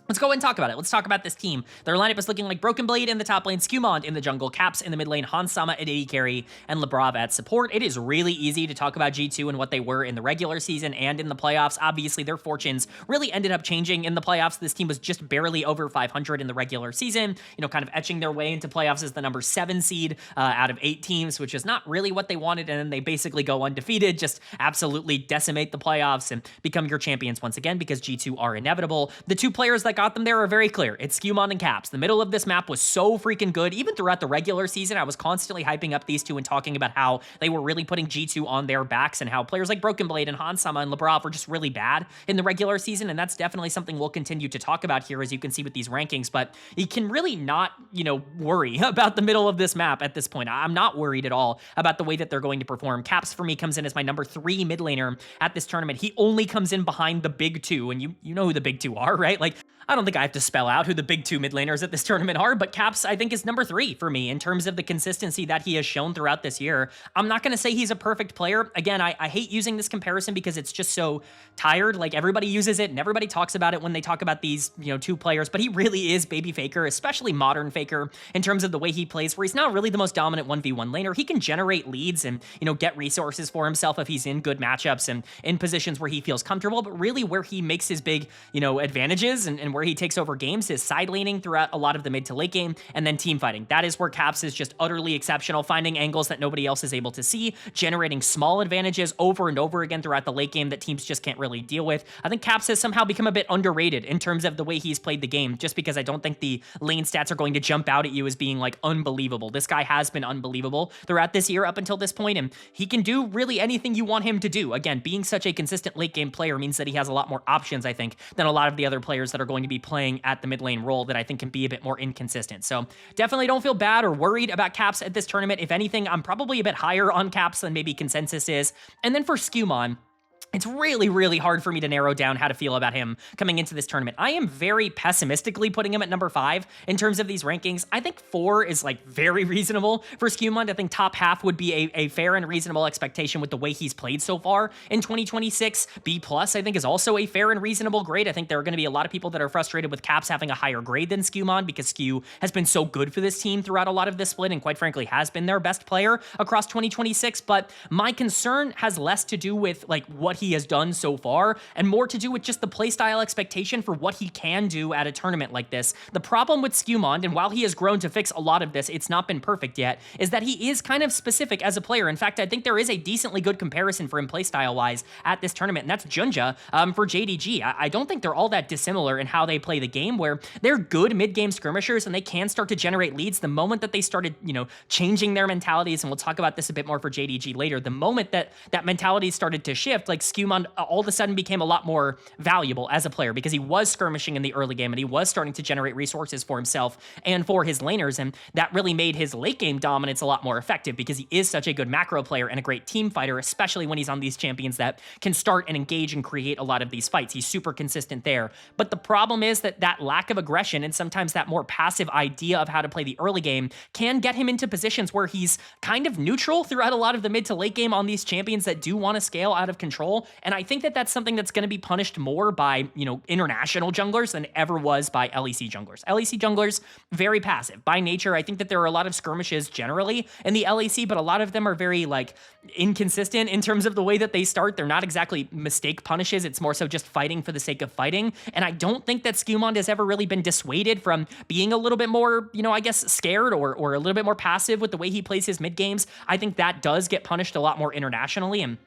let's go ahead and talk about it. Let's talk about this team. Their lineup is looking like Broken Blade in the top lane, Skumond in the jungle, Caps in the mid lane, Hansama at AD carry, and Labrava at support. It is really easy to talk about G2 and what they were in the regular season and in the playoffs. Obviously, their fortunes really ended up changing in the playoffs. This team was just barely over 500 in the regular season, kind of etching their way into playoffs as the number 7 seed out of 8 teams, which is not really what they wanted, and then they basically go undefeated, just absolutely decimate the playoffs and become your champions once again because G2 are inevitable. The two players that got them there are very clear. It's Skumond and Caps. The middle of this map was so freaking good. Even throughout the regular season, I was constantly hyping up these two and talking about how they were really putting G2 on their backs and how players like Broken Blade and Hansama and Labrava were just really bad in the regular season, and that's definitely something we'll continue to talk about here, as you can see with these rankings, but you can really not, worry about the middle of this map at this point. I'm not worried at all about the way that they're going to perform. Caps, for me, comes in as my number 3 mid laner at this tournament. He only comes in behind the big 2, and you know who the big 2 are, right? Like, I don't think I have to spell out who the big 2 mid laners at this tournament are, but Caps, I think, is number 3 for me in terms of the consistency that he has shown throughout this year. I'm not going to say he's a perfect player. Again, I hate using this comparison because it's just so tired. Like, everybody uses it and everybody talks about it when they talk about these, 2 players, but he really is baby Faker, especially modern Faker, in terms of the way he plays, where he's not really the most dominant 1v1 laner. He can generate leads and, get resources for himself if he's in good matchups and in positions where he feels comfortable, but really where he makes his big, advantages and where where he takes over games is side laning throughout a lot of the mid to late game, and then team fighting. That is where Caps is just utterly exceptional, finding angles that nobody else is able to see, generating small advantages over and over again throughout the late game that teams just can't really deal with. I think Caps has somehow become a bit underrated in terms of the way he's played the game, just because I don't think the lane stats are going to jump out at you as being like unbelievable. This guy has been unbelievable throughout this year up until this point, and he can do really anything you want him to do. Again, being such a consistent late game player means that he has a lot more options, I think, than a lot of the other players that are going to be playing at the mid lane role that I think can be a bit more inconsistent. So definitely don't feel bad or worried about Caps at this tournament. If anything, I'm probably a bit higher on Caps than maybe consensus is. And then for Skewmon, it's really, really hard for me to narrow down how to feel about him coming into this tournament. I am very pessimistically putting him at number 5 in terms of these rankings. I think 4 is like very reasonable for Skewmon. I think top half would be a fair and reasonable expectation with the way he's played so far in 2026. B plus I think is also a fair and reasonable grade. I think there are going to be a lot of people that are frustrated with Caps having a higher grade than Skewmon because Skew has been so good for this team throughout a lot of this split and quite frankly has been their best player across 2026. But my concern has less to do with like what he has done so far and more to do with just the playstyle expectation for what he can do at a tournament like this. The problem with Skewmon, and while he has grown to fix a lot of this, it's not been perfect yet, is that he is kind of specific as a player. In fact, I think there is a decently good comparison for him playstyle-wise at this tournament, and that's Gen.G for Gen.G. I don't think they're all that dissimilar in how they play the game, where they're good mid-game skirmishers and they can start to generate leads the moment that they started, changing their mentalities, and we'll talk about this a bit more for Gen.G later. The moment that that mentality started to shift, like Skewmon all of a sudden became a lot more valuable as a player because he was skirmishing in the early game and he was starting to generate resources for himself and for his laners, and that really made his late game dominance a lot more effective because he is such a good macro player and a great team fighter, especially when he's on these champions that can start and engage and create a lot of these fights. He's super consistent there. But the problem is that that lack of aggression and sometimes that more passive idea of how to play the early game can get him into positions where he's kind of neutral throughout a lot of the mid to late game on these champions that do want to scale out of control. And I think that that's something that's going to be punished more by, international junglers than ever was by LEC junglers. LEC junglers, very passive. By nature, I think that there are a lot of skirmishes generally in the LEC, but a lot of them are very, inconsistent in terms of the way that they start. They're not exactly mistake punishes. It's more so just fighting for the sake of fighting. And I don't think that Skewmon has ever really been dissuaded from being a little bit more, scared or a little bit more passive with the way he plays his mid games. I think that does get punished a lot more internationally, and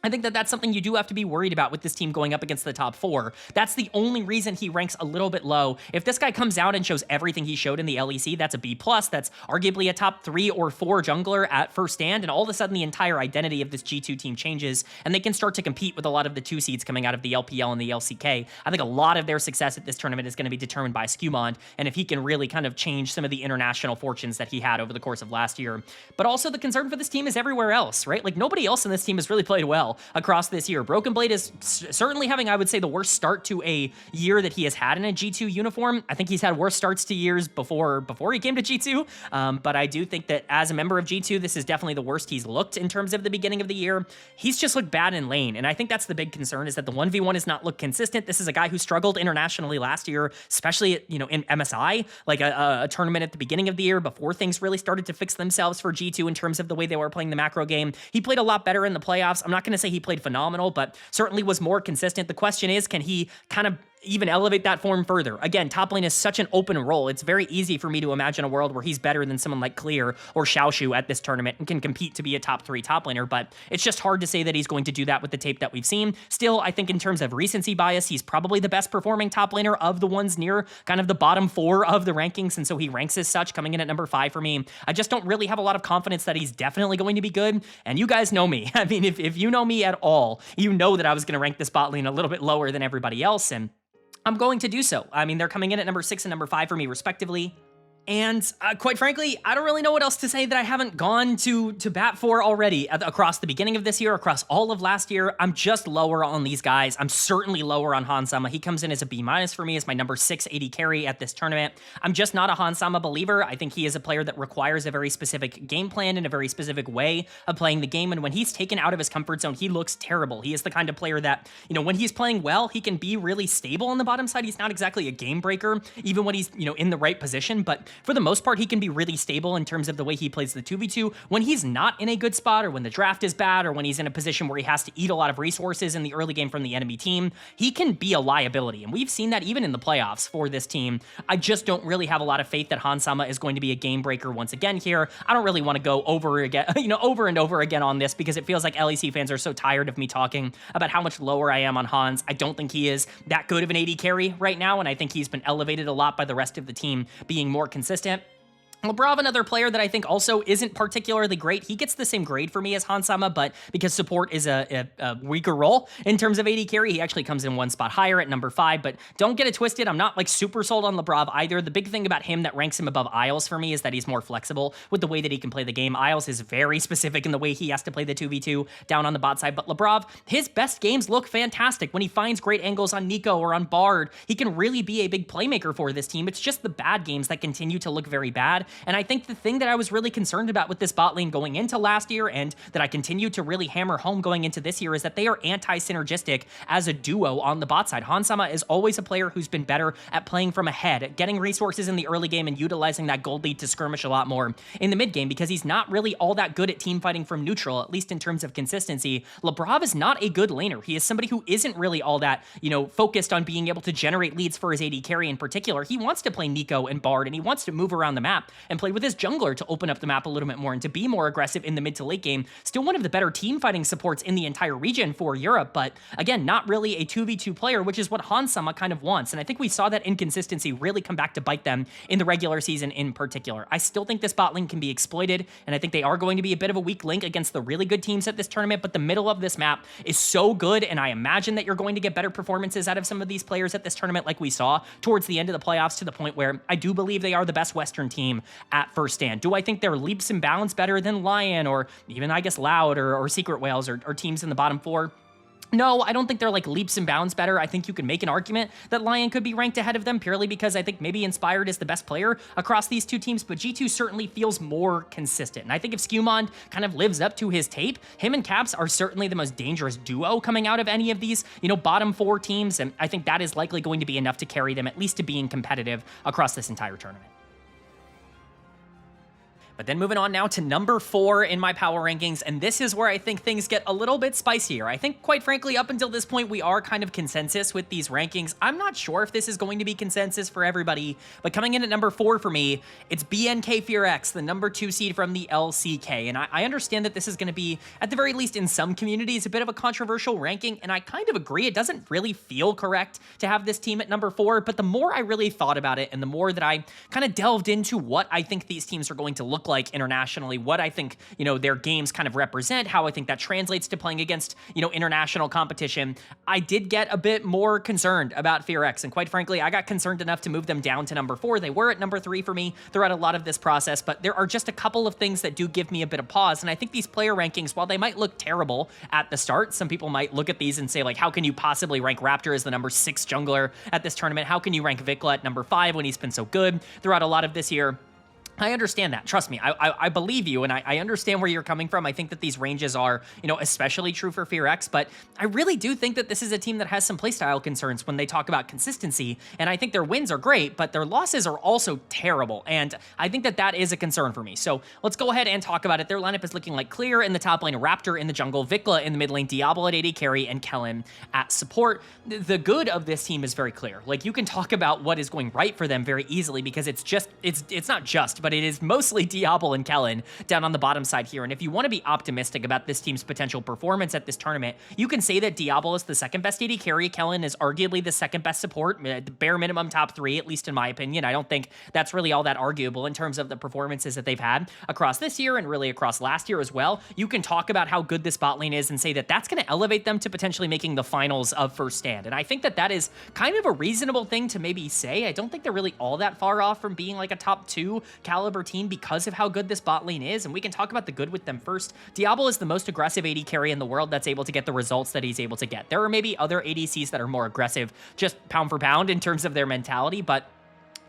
I think that that's something you do have to be worried about with this team going up against the top 4. That's the only reason he ranks a little bit low. If this guy comes out and shows everything he showed in the LEC, that's a B+. That's arguably a top 3 or 4 jungler at first stand, and all of a sudden the entire identity of this G2 team changes, and they can start to compete with a lot of the 2 seeds coming out of the LPL and the LCK. I think a lot of their success at this tournament is going to be determined by Skewmon, and if he can really kind of change some of the international fortunes that he had over the course of last year. But also the concern for this team is everywhere else, right? Like nobody else in this team has really played well across this year. Broken Blade is certainly having, I would say, the worst start to a year that he has had in a G2 uniform. I think he's had worse starts to years before he came to G2, but I do think that as a member of G2, this is definitely the worst he's looked in terms of the beginning of the year. He's just looked bad in lane, and I think that's the big concern, is that the 1v1 has not looked consistent. This is a guy who struggled internationally last year, especially at, in MSI, like a tournament at the beginning of the year before things really started to fix themselves for G2 in terms of the way they were playing the macro game. He played a lot better in the playoffs. I'm not going to say he played phenomenal, but certainly was more consistent. The question is, can he kind of even elevate that form further? Again, top lane is such an open role. It's very easy for me to imagine a world where he's better than someone like Clear or Xiaoshu at this tournament and can compete to be a top 3 top laner, but it's just hard to say that he's going to do that with the tape that we've seen. Still, I think in terms of recency bias, he's probably the best performing top laner of the ones near kind of the bottom 4 of the rankings, and so he ranks as such, coming in at number 5 for me. I just don't really have a lot of confidence that he's definitely going to be good, and you guys know me. I mean, if you know me at all, you know that I was going to rank this bot lane a little bit lower than everybody else, and I'm going to do so. I mean, they're coming in at number 6 and number 5 for me, respectively. And quite frankly, I don't really know what else to say that I haven't gone to bat for already across the beginning of this year, across all of last year. I'm just lower on these guys. I'm certainly lower on Hansama. He comes in as a B- for me, as my number 6 AD carry at this tournament. I'm just not a Hansama believer. I think he is a player that requires a very specific game plan and a very specific way of playing the game. And when he's taken out of his comfort zone, he looks terrible. He is the kind of player that, when he's playing well, he can be really stable on the bottom side. He's not exactly a game breaker, even when he's, in the right position, but for the most part, he can be really stable in terms of the way he plays the 2v2 when he's not in a good spot, or when the draft is bad, or when he's in a position where he has to eat a lot of resources in the early game from the enemy team. He can be a liability, and we've seen that even in the playoffs for this team. I just don't really have a lot of faith that Hansama is going to be a game breaker once again here. I don't really want to go over again, over and over again on this, because it feels like LEC fans are so tired of me talking about how much lower I am on Hans. I don't think he is that good of an AD carry right now, and I think he's been elevated a lot by the rest of the team being more consistent. Labrov, another player that I think also isn't particularly great. He gets the same grade for me as Hansama, but because support is a weaker role in terms of AD carry, he actually comes in one spot higher at number 5, but don't get it twisted. I'm not like super sold on Labrov either. The big thing about him that ranks him above Isles for me is that he's more flexible with the way that he can play the game. Isles is very specific in the way he has to play the 2v2 down on the bot side, but Labrov, his best games look fantastic. When he finds great angles on Nico or on Bard, he can really be a big playmaker for this team. It's just the bad games that continue to look very bad. And I think the thing that I was really concerned about with this bot lane going into last year, and that I continue to really hammer home going into this year, is that they are anti-synergistic as a duo on the bot side. Hansama is always a player who's been better at playing from ahead, getting resources in the early game and utilizing that gold lead to skirmish a lot more in the mid game, because he's not really all that good at team fighting from neutral, at least in terms of consistency. Labrov is not a good laner. He is somebody who isn't really all that, focused on being able to generate leads for his AD carry in particular. He wants to play Nico and Bard, and he wants to move around the map and play with his jungler to open up the map a little bit more and to be more aggressive in the mid to late game. Still one of the better team fighting supports in the entire region for Europe, but again, not really a 2v2 player, which is what Hansama kind of wants. And I think we saw that inconsistency really come back to bite them in the regular season in particular. I still think this bot lane can be exploited, and I think they are going to be a bit of a weak link against the really good teams at this tournament, but the middle of this map is so good, and I imagine that you're going to get better performances out of some of these players at this tournament like we saw towards the end of the playoffs, to the point where I do believe they are the best Western team at first stand. Do I think they're leaps and bounds better than LYON, or even, I guess, Loud or Secret Whales or teams in the bottom 4? No, I don't think they're like leaps and bounds better. I think you can make an argument that LYON could be ranked ahead of them purely because I think maybe Inspired is the best player across these two teams, but G2 certainly feels more consistent. And I think if Skewmond kind of lives up to his tape, him and Caps are certainly the most dangerous duo coming out of any of these, bottom 4 teams. And I think that is likely going to be enough to carry them at least to being competitive across this entire tournament. But then moving on now to number 4 in my power rankings, and this is where I think things get a little bit spicier. I think, quite frankly, up until this point, we are kind of consensus with these rankings. I'm not sure if this is going to be consensus for everybody, but coming in at number 4 for me, it's BNK FearX, the number 2 seed from the LCK. And I understand that this is going to be, at the very least in some communities, a bit of a controversial ranking, and I kind of agree. It doesn't really feel correct to have this team at number 4, but the more I really thought about it, and the more that I kind of delved into what I think these teams are going to look like internationally, what I think, their games kind of represent, how I think that translates to playing against, international competition, I did get a bit more concerned about FearX. And quite frankly, I got concerned enough to move them down to number 4. They were at number 3 for me throughout a lot of this process, but there are just a couple of things that do give me a bit of pause. And I think these player rankings, while they might look terrible at the start, some people might look at these and say, like, how can you possibly rank Raptor as the number 6 jungler at this tournament? How can you rank Vikla at number 5 when he's been so good throughout a lot of this year? I understand that. Trust me, I believe you, and I understand where you're coming from. I think that these ranges are, especially true for FearX, but I really do think that this is a team that has some playstyle concerns when they talk about consistency, and I think their wins are great, but their losses are also terrible, and I think that that is a concern for me. So let's go ahead and talk about it. Their lineup is looking like Clear in the top lane, Raptor in the jungle, Vikla in the mid lane, Diablo at AD carry, and Kellen at support. The good of this team is very clear. Like, you can talk about what is going right for them very easily, because it's not just, but it is mostly Diablo and Kellen down on the bottom side here. And if you want to be optimistic about this team's potential performance at this tournament, you can say that Diablo is the second best AD carry. Kellen is arguably the second best support, the bare minimum top 3, at least in my opinion. I don't think that's really all that arguable in terms of the performances that they've had across this year and really across last year as well. You can talk about how good this bot lane is and say that that's going to elevate them to potentially making the finals of First Stand. And I think that that is kind of a reasonable thing to maybe say. I don't think they're really all that far off from being like a top 2 caliber team because of how good this bot lane is, and we can talk about the good with them first. Diablo is the most aggressive AD carry in the world that's able to get the results that he's able to get. There are maybe other ADCs that are more aggressive, just pound for pound in terms of their mentality, but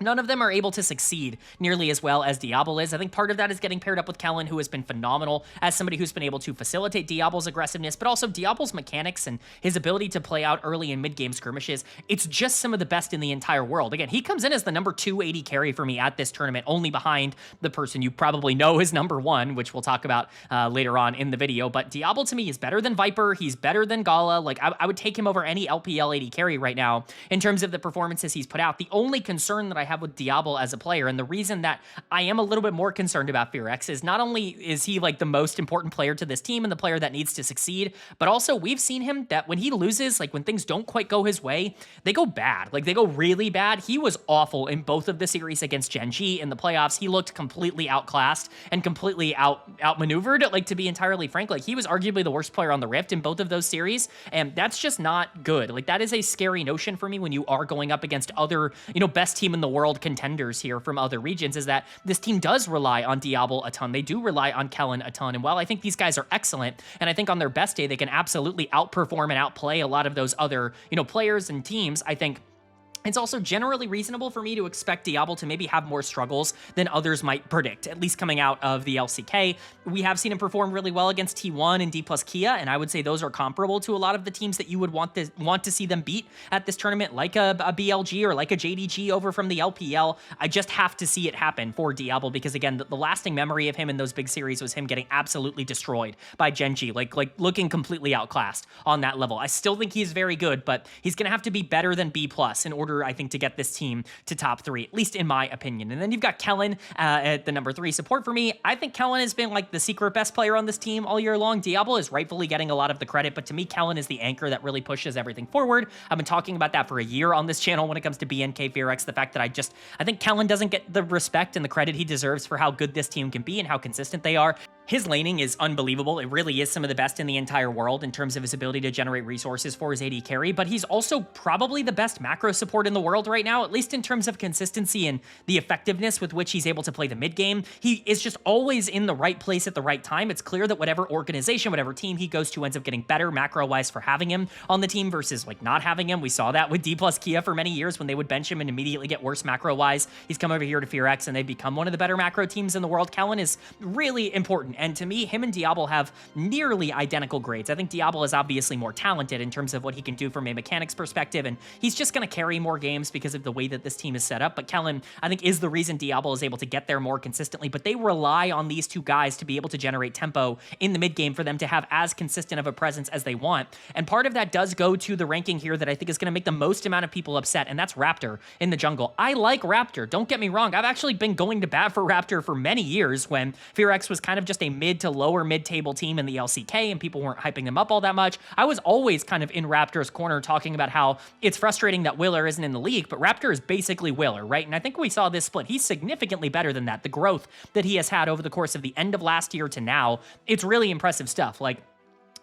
none of them are able to succeed nearly as well as Diablo is. I think part of that is getting paired up with Kellen, who has been phenomenal as somebody who's been able to facilitate Diablo's aggressiveness, but also Diablo's mechanics and his ability to play out early and mid-game skirmishes. It's just some of the best in the entire world. Again, he comes in as the number 280 carry for me at this tournament, only behind the person you probably know is number 1, which we'll talk about later on in the video. But Diablo to me is better than Viper. He's better than Gala. Like, I would take him over any LPL 80 carry right now in terms of the performances he's put out. The only concern that I have with Diablo as a player, and the reason that I am a little bit more concerned about FearX, is not only is he like the most important player to this team and the player that needs to succeed, but also we've seen him that when he loses, like when things don't quite go his way, they go bad. Like they go really bad. He was awful in both of the series against Gen.G in the playoffs. He looked completely outclassed and completely outmaneuvered. Like, to be entirely frank, like he was arguably the worst player on the Rift in both of those series, and that's just not good. Like, that is a scary notion for me when you are going up against other, best team in the world contenders here from other regions, is that this team does rely on Diablo a ton. They do rely on Kellen a ton. And while I think these guys are excellent, and I think on their best day, they can absolutely outperform and outplay a lot of those other, players and teams, I think it's also generally reasonable for me to expect Diablo to maybe have more struggles than others might predict, at least coming out of the LCK. We have seen him perform really well against T1 and D+ Kia, and I would say those are comparable to a lot of the teams that you would want to see them beat at this tournament, like a BLG or like a JDG over from the LPL. I just have to see it happen for Diablo because, again, the lasting memory of him in those big series was him getting absolutely destroyed by Gen.G, like looking completely outclassed on that level. I still think he's very good, but he's going to have to be better than B+ in order, I think, to get this team to top 3, at least in my opinion. And then you've got Kellen at the number 3 support for me. I think Kellen has been like the secret best player on this team all year long. Diablo is rightfully getting a lot of the credit, but to me, Kellen is the anchor that really pushes everything forward. I've been talking about that for a year on this channel when it comes to BNK FearX, the fact that I think Kellen doesn't get the respect and the credit he deserves for how good this team can be and how consistent they are. His laning is unbelievable. It really is some of the best in the entire world in terms of his ability to generate resources for his AD carry, but he's also probably the best macro support in the world right now, at least in terms of consistency and the effectiveness with which he's able to play the mid game. He is just always in the right place at the right time. It's clear that whatever organization, whatever team he goes to ends up getting better macro-wise for having him on the team versus like not having him. We saw that with D+ Kia for many years when they would bench him and immediately get worse macro-wise. He's come over here to FearX and they've become one of the better macro teams in the world. Kellen is really important, and to me, him and Diablo have nearly identical grades. I think Diablo is obviously more talented in terms of what he can do from a mechanics perspective, and he's just going to carry more games because of the way that this team is set up. But Kellen, I think, is the reason Diablo is able to get there more consistently, but they rely on these two guys to be able to generate tempo in the mid game for them to have as consistent of a presence as they want. And part of that does go to the ranking here that I think is going to make the most amount of people upset, and that's Raptor in the jungle. I like Raptor. Don't get me wrong. I've actually been going to bat for Raptor for many years when FearX was kind of just a mid to lower mid-table team in the LCK and people weren't hyping them up all that much. I was always kind of in Raptor's corner talking about how it's frustrating that Willer isn't in the league, but Raptor is basically Willer, right? And I think we saw this split. He's significantly better than that. The growth that he has had over the course of the end of last year to now, it's really impressive stuff. Like,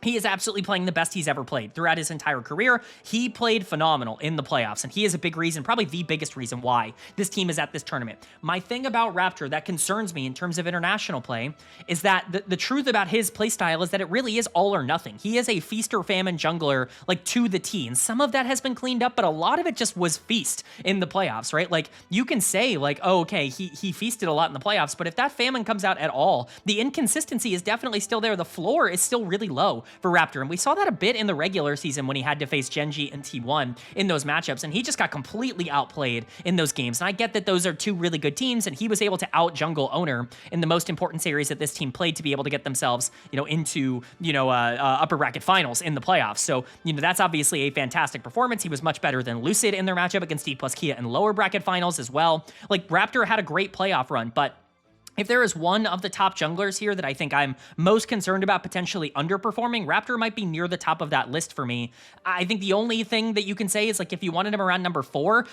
he is absolutely playing the best he's ever played throughout his entire career. He played phenomenal in the playoffs, and he is a big reason, probably the biggest reason why this team is at this tournament. My thing about Raptor that concerns me in terms of international play is that the truth about his playstyle is that it really is all or nothing. He is a feast or famine jungler, like, to the T, and some of that has been cleaned up, but a lot of it just was feast in the playoffs, right? Like, you can say, like, oh, okay, he feasted a lot in the playoffs, but if that famine comes out at all, the inconsistency is definitely still there. The floor is still really low for Raptor, and we saw that a bit in the regular season when he had to face Gen.G and T1 in those matchups, and he just got completely outplayed in those games. And I get that those are two really good teams, and he was able to out-jungle Owner in the most important series that this team played to be able to get themselves, into, upper bracket finals in the playoffs. So, that's obviously a fantastic performance. He was much better than Lucid in their matchup against D+ Kia in lower bracket finals as well. Like, Raptor had a great playoff run, but if there is one of the top junglers here that I think I'm most concerned about potentially underperforming, Raptor might be near the top of that list for me. I think the only thing that you can say is, like, if you wanted him around number 4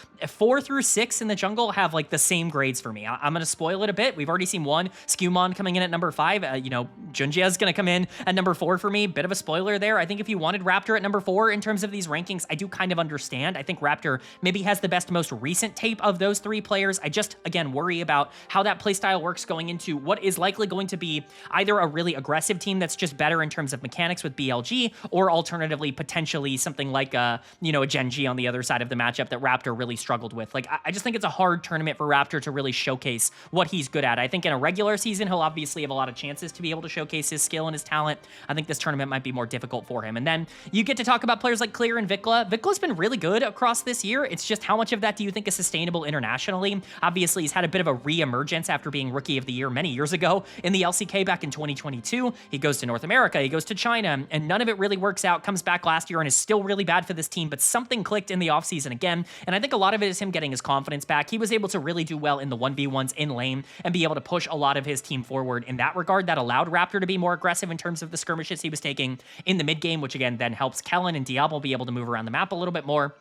through 6 in the jungle have, like, the same grades for me. I'm going to spoil it a bit. We've already seen one, Skewmon coming in at number 5. Gen.G is going to come in at number 4 for me. Bit of a spoiler there. I think if you wanted Raptor at number 4 in terms of these rankings, I do kind of understand. I think Raptor maybe has the best, most recent tape of those 3 players. I just, again, worry about how that playstyle works going going into what is likely going to be either a really aggressive team that's just better in terms of mechanics with BLG, or alternatively, potentially something like a Gen.G on the other side of the matchup that Raptor really struggled with. Like, I just think it's a hard tournament for Raptor to really showcase what he's good at. I think in a regular season, he'll obviously have a lot of chances to be able to showcase his skill and his talent. I think this tournament might be more difficult for him. And then you get to talk about players like Clear and Vikla. Vikla's been really good across this year. It's just how much of that do you think is sustainable internationally? Obviously, he's had a bit of a re-emergence after being Rookie of the Year many years ago in the LCK back in 2022. He goes to North America, he goes to China, and none of it really works out. Comes back last year and is still really bad for this team, but something clicked in the offseason again, and I think a lot of it is him getting his confidence back. He was able to really do well in the 1v1s in lane and be able to push a lot of his team forward in that regard. That allowed Raptor to be more aggressive in terms of the skirmishes he was taking in the mid game, which again then helps Kellen and Diablo be able to move around the map a little bit more.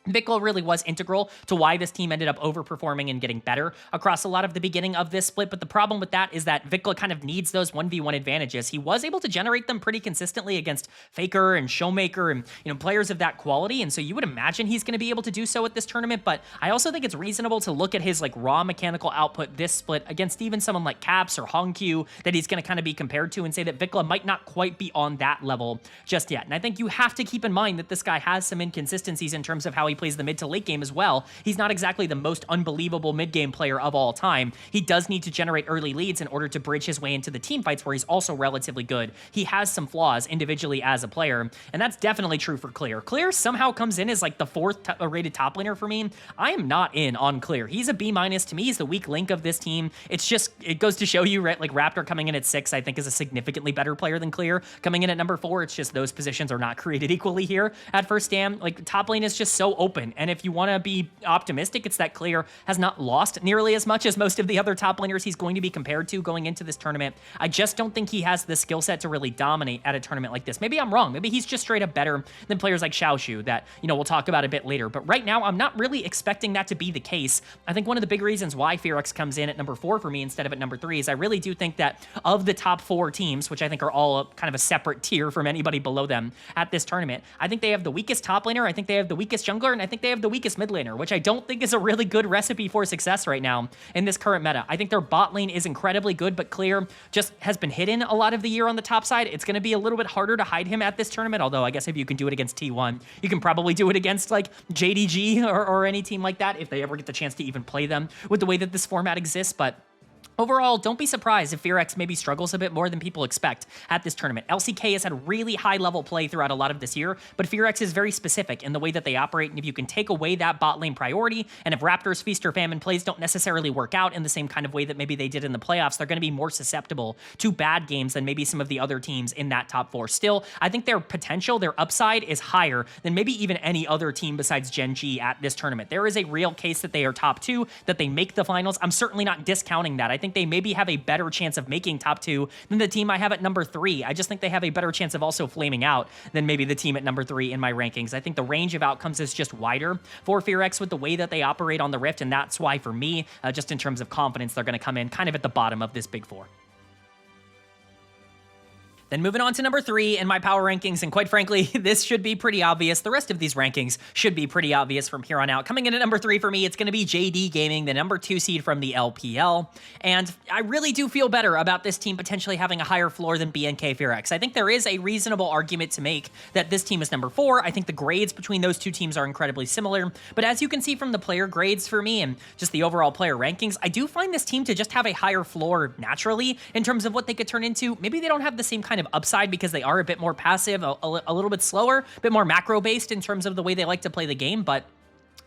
Vikla really was integral to why this team ended up overperforming and getting better across a lot of the beginning of this split. But the problem with that is that Vikla kind of needs those 1v1 advantages. He was able to generate them pretty consistently against Faker and Showmaker and players of that quality. And so you would imagine he's going to be able to do so at this tournament. But I also think it's reasonable to look at his like raw mechanical output this split against even someone like Caps or Hongq that he's going to kind of be compared to, and say that Vikla might not quite be on that level just yet. And I think you have to keep in mind that this guy has some inconsistencies in terms of how he plays the mid to late game as well. He's not exactly the most unbelievable mid game player of all time. He does need to generate early leads in order to bridge his way into the team fights where he's also relatively good. He has some flaws individually as a player, and that's definitely true for Clear. Clear somehow comes in as like the fourth rated top laner for me. I am not in on Clear. He's a B- to me. He's the weak link of this team. It's just, it goes to show you, right? Like Raptor coming in at 6, I think is a significantly better player than Clear. Coming in at number 4, it's just those positions are not created equally here at first stand. Like top lane is just so open. And if you want to be optimistic, it's that Clear has not lost nearly as much as most of the other top laners he's going to be compared to going into this tournament. I just don't think he has the skill set to really dominate at a tournament like this. Maybe I'm wrong. Maybe he's just straight up better than players like Xiaoshu that, we'll talk about a bit later. But right now, I'm not really expecting that to be the case. I think one of the big reasons why FearX comes in at number 4 for me instead of at number 3 is I really do think that of the top 4 teams, which I think are all kind of a separate tier from anybody below them at this tournament, I think they have the weakest top laner, I think they have the weakest jungler, and I think they have the weakest mid laner, which I don't think is a really good recipe for success right now in this current meta. I think their bot lane is incredibly good, but Clear just has been hidden a lot of the year on the top side. It's going to be a little bit harder to hide him at this tournament, although I guess if you can do it against T1, you can probably do it against like J.D.G or any team like that if they ever get the chance to even play them with the way that this format exists. But overall, don't be surprised if FearX maybe struggles a bit more than people expect at this tournament. LCK has had really high-level play throughout a lot of this year, but FearX is very specific in the way that they operate, and if you can take away that bot lane priority, and if Raptors' Feast or Famine plays don't necessarily work out in the same kind of way that maybe they did in the playoffs, they're going to be more susceptible to bad games than maybe some of the other teams in that top 4. Still, I think their potential, their upside is higher than maybe even any other team besides Gen.G at this tournament. There is a real case that they are top 2, that they make the finals. I'm certainly not discounting that. I think they maybe have a better chance of making top 2 than the team I have at number 3. I just think they have a better chance of also flaming out than maybe the team at number 3 in my rankings. I think the range of outcomes is just wider for FearX with the way that they operate on the Rift, and that's why for me, just in terms of confidence, they're going to come in kind of at the bottom of this big 4. Then moving on to number 3 in my power rankings, and quite frankly, this should be pretty obvious. The rest of these rankings should be pretty obvious from here on out. Coming in at number 3 for me, it's going to be JD Gaming, the number 2 seed from the LPL. And I really do feel better about this team potentially having a higher floor than BNK FearX. I think there is a reasonable argument to make that this team is number 4. I think the grades between those two teams are incredibly similar. But as you can see from the player grades for me and just the overall player rankings, I do find this team to just have a higher floor naturally in terms of what they could turn into. Maybe they don't have the same kind of upside because they are a bit more passive, a little bit slower, a bit more macro-based in terms of the way they like to play the game, but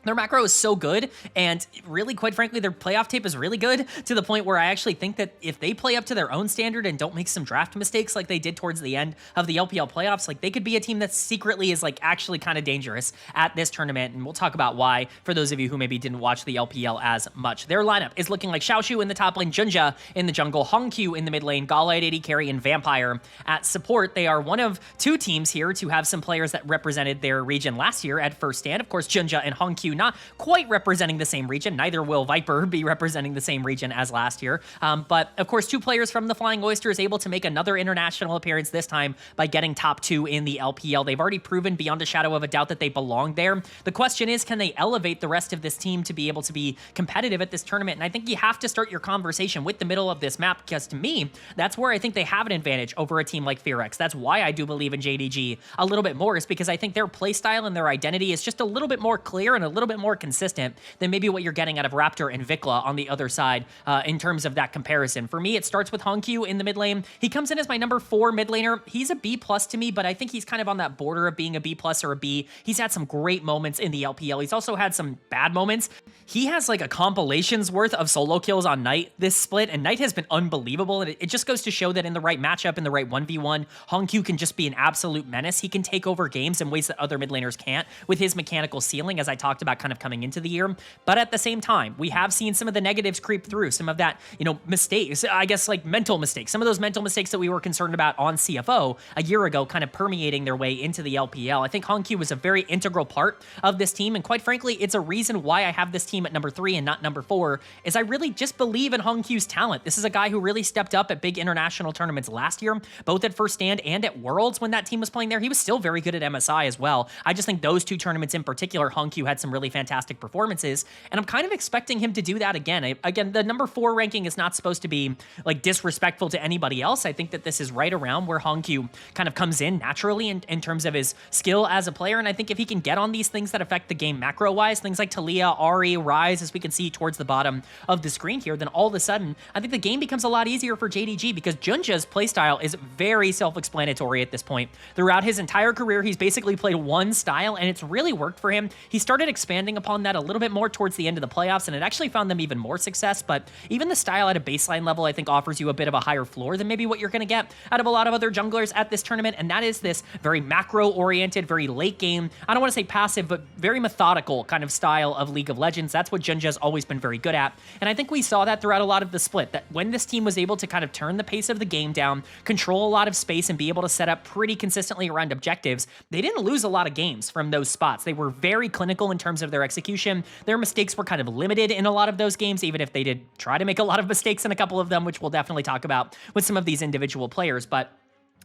their macro is so good, and really, quite frankly, their playoff tape is really good to the point where I actually think that if they play up to their own standard and don't make some draft mistakes like they did towards the end of the LPL playoffs, like they could be a team that secretly is like actually kind of dangerous at this tournament, and we'll talk about why for those of you who maybe didn't watch the LPL as much. Their lineup is looking like Xiaoshu in the top lane, Junja in the jungle, Hongq in the mid lane, Gala at AD carry, and Vampire at support. They are one of 2 teams here to have some players that represented their region last year at first stand. Of course, Junja and Hongq G2 not quite representing the same region. Neither will Viper be representing the same region as last year. But of course, 2 players from the Flying Oysters able to make another international appearance, this time by getting top 2 in the LPL. They've already proven beyond a shadow of a doubt that they belong there. The question is, can they elevate the rest of this team to be able to be competitive at this tournament? And I think you have to start your conversation with the middle of this map, because to me, that's where I think they have an advantage over a team like FearX. That's why I do believe in Gen.G a little bit more, is because I think their playstyle and their identity is just a little bit more clear and a little bit more consistent than maybe what you're getting out of Raptor and Vikla on the other side in terms of that comparison. For me, it starts with Hongq in the mid lane. He comes in as my number 4 mid laner. He's a B+ to me, but I think he's kind of on that border of being a B+ or a B. He's had some great moments in the LPL. He's also had some bad moments. He has like a compilation's worth of solo kills on Knight this split, and Knight has been unbelievable, and it just goes to show that in the right matchup, in the right 1v1, Hongq can just be an absolute menace. He can take over games in ways that other mid laners can't with his mechanical ceiling, as I talked about kind of coming into the year. But at the same time, we have seen some of the negatives creep through, some of that, mistakes, I guess like mental mistakes, some of those mental mistakes that we were concerned about on CFO a year ago kind of permeating their way into the LPL. I think Hongq was a very integral part of this team, and quite frankly, it's a reason why I have this team at number 3 and not number 4, is I really just believe in Hongq's talent. This is a guy who really stepped up at big international tournaments last year, both at First Stand and at Worlds when that team was playing there. He was still very good at MSI as well. I just think those 2 tournaments in particular, Hongq had some really fantastic performances, and I'm kind of expecting him to do that again. Again, the number 4 ranking is not supposed to be like disrespectful to anybody else. I think that this is right around where Hongq kind of comes in naturally in terms of his skill as a player, and I think if he can get on these things that affect the game macro-wise, things like Talia, Ahri, Ryze, as we can see towards the bottom of the screen here, then all of a sudden, I think the game becomes a lot easier for Gen.G, because Junja's playstyle is very self-explanatory at this point. Throughout his entire career, he's basically played one style, and it's really worked for him. He started expanding upon that a little bit more towards the end of the playoffs, and it actually found them even more success, but even the style at a baseline level, I think, offers you a bit of a higher floor than maybe what you're going to get out of a lot of other junglers at this tournament, and that is this very macro-oriented, very late game, I don't want to say passive, but very methodical kind of style of League of Legends. That's what Gen.G has always been very good at, and I think we saw that throughout a lot of the split, that when this team was able to kind of turn the pace of the game down, control a lot of space, and be able to set up pretty consistently around objectives, they didn't lose a lot of games from those spots. They were very clinical in terms of their execution. Their mistakes were kind of limited in a lot of those games, even if they did try to make a lot of mistakes in a couple of them, which we'll definitely talk about with some of these individual players. But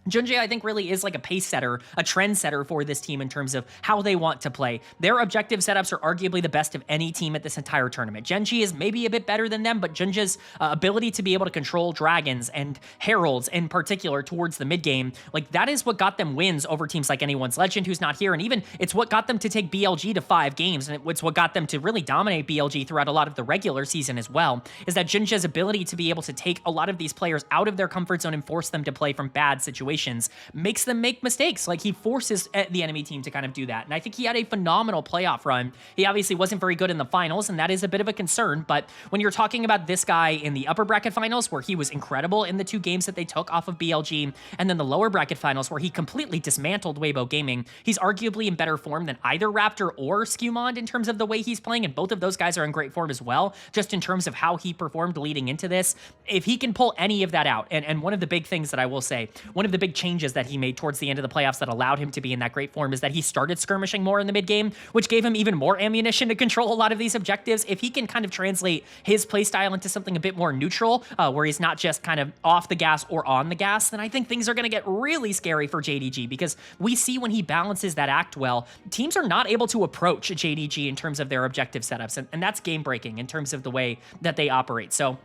Gen.G, I think, really is like a pace setter, a trend setter for this team in terms of how they want to play. Their objective setups are arguably the best of any team at this entire tournament. Gen.G is maybe a bit better than them, but Gen.G's ability to be able to control dragons and heralds in particular towards the mid game, like that is what got them wins over teams like Anyone's Legend, who's not here, and even it's what got them to take BLG to 5 games, and it's what got them to really dominate BLG throughout a lot of the regular season as well, is that Gen.G's ability to be able to take a lot of these players out of their comfort zone and force them to play from bad situations makes them make mistakes. Like, he forces the enemy team to kind of do that. And I think he had a phenomenal playoff run. He obviously wasn't very good in the finals, and that is a bit of a concern. But when you're talking about this guy in the upper bracket finals, where he was incredible in the 2 games that they took off of BLG, and then the lower bracket finals, where he completely dismantled Weibo Gaming, he's arguably in better form than either Raptor or Skewmond in terms of the way he's playing. And both of those guys are in great form as well, just in terms of how he performed leading into this. If he can pull any of that out, and one of the big things that I will say, one of the big changes that he made towards the end of the playoffs that allowed him to be in that great form is that he started skirmishing more in the mid game, which gave him even more ammunition to control a lot of these objectives. If he can kind of translate his playstyle into something a bit more neutral, where he's not just kind of off the gas or on the gas, then I think things are going to get really scary for Gen.G, because we see when he balances that act well, teams are not able to approach Gen.G in terms of their objective setups, and that's game breaking in terms of the way that they operate. So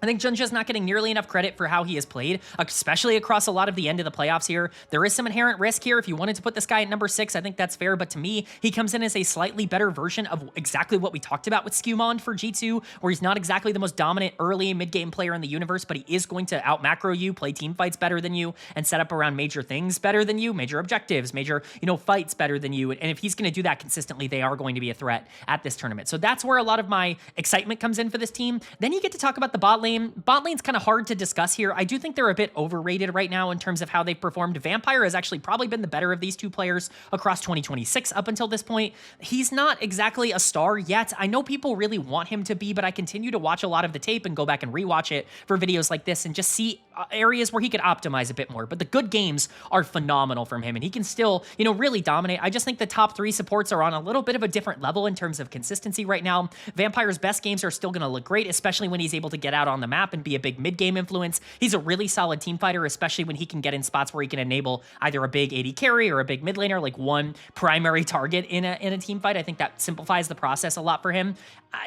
I think Gen.G is not getting nearly enough credit for how he has played, especially across a lot of the end of the playoffs here. There is some inherent risk here. If you wanted to put this guy at number 6, I think that's fair, but to me, he comes in as a slightly better version of exactly what we talked about with Skewmond for G2, where he's not exactly the most dominant early mid-game player in the universe, but he is going to out-macro you, play team fights better than you, and set up around major things better than you, major objectives, major, fights better than you, and if he's going to do that consistently, they are going to be a threat at this tournament. So that's where a lot of my excitement comes in for this team. Then you get to talk about the bot lane. lane. Bot lane's kind of hard to discuss here. I do think they're a bit overrated right now in terms of how they've performed. Vampire has actually probably been the better of these two players across 2026 up until this point. He's not exactly a star yet. I know people really want him to be, but I continue to watch a lot of the tape and go back and rewatch it for videos like this and just see areas where he could optimize a bit more. But the good games are phenomenal from him, and he can still, you know, really dominate. I just think the top three supports are on a little bit of a different level in terms of consistency right now. Vampire's best games are still going to look great, especially when he's able to get out on the map and be a big mid-game influence. He's a really solid team fighter, especially when he can get in spots where he can enable either a big AD carry or a big mid laner, like one primary target in a team fight. I think that simplifies the process a lot for him.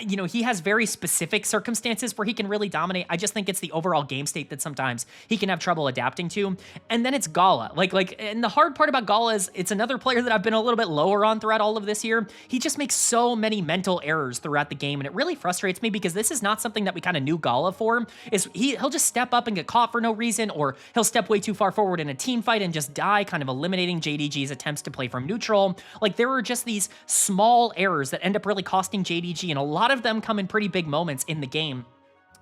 You know, he has very specific circumstances where he can really dominate. I just think it's the overall game state that sometimes he can have trouble adapting to. And then it's Gala. And the hard part about Gala is it's another player that I've been a little bit lower on throughout all of this year. He just makes so many mental errors throughout the game, and it really frustrates me because this is not something that we kind of knew Gala for. He'll just step up and get caught for no reason, or he'll step way too far forward in a team fight and just die, kind of eliminating JDG's attempts to play from neutral. Like, there are just these small errors that end up really costing JDG, and a lot of them come in pretty big moments in the game.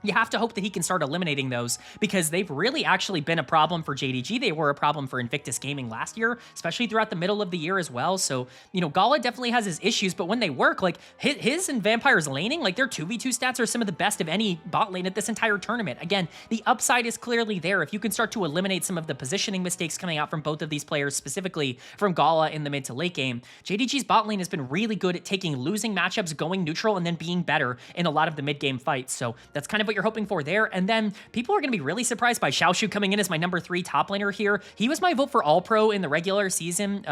You have to hope that he can start eliminating those because they've really actually been a problem for JDG. They were a problem for Invictus Gaming last year, especially throughout the middle of the year as well. So, you know, Gala definitely has his issues, but when they work, like his and Vampire's laning, like their 2v2 stats are some of the best of any bot lane at this entire tournament. Again, the upside is clearly there. If you can start to eliminate some of the positioning mistakes coming out from both of these players, specifically from Gala in the mid to late game, JDG's bot lane has been really good at taking losing matchups, going neutral, and then being better in a lot of the mid game fights. So that's kind of what you're hoping for there. And then people are going to be really surprised by Xiaoshu coming in as my number 3 top laner here. He was my vote for all pro in the regular season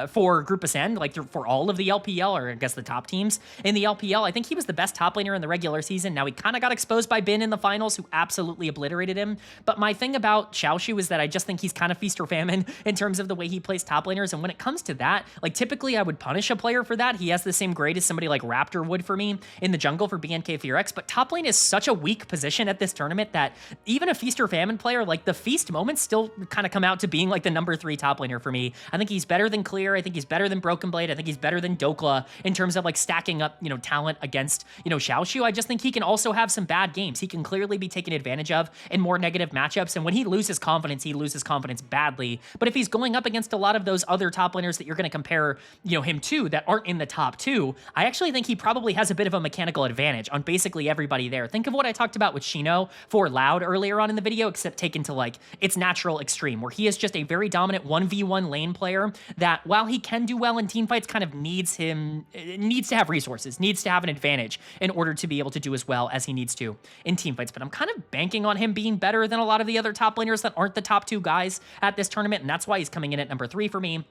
for Group Ascend, for all of the LPL, or I guess the top teams in the LPL. I think he was the best top laner in the regular season. Now he kind of got exposed by Bin in the finals, who absolutely obliterated him. But my thing about Xiaoshu is that I just think he's kind of feast or famine in terms of the way he plays top laners. And when it comes to that, like typically I would punish a player for that. He has the same grade as somebody like Raptor would for me in the jungle for BNK FearX, but top lane is such a weak position at this tournament that even a feast or famine player, like the feast moments still kind of come out to being like the number 3 top laner for me. I think he's better than Clear. I think he's better than Broken Blade. I think he's better than Dokla in terms of like stacking up, you know, talent against, you know, Xiaoshu. I just think he can also have some bad games. He can clearly be taken advantage of in more negative matchups. And when he loses confidence badly. But if he's going up against a lot of those other top laners that you're going to compare, you know, him to that aren't in the top 2, I actually think he probably has a bit of a mechanical advantage on basically everybody there. Think of what I talked about with Shino for Loud earlier on in the video, except taken to like its natural extreme, where he is just a very dominant 1v1 lane player that, while he can do well in team fights, kind of needs to have resources, needs to have an advantage in order to be able to do as well as he needs to in team fights. But I'm kind of banking on him being better than a lot of the other top laners that aren't the top 2 guys at this tournament, and that's why he's coming in at number 3 for me.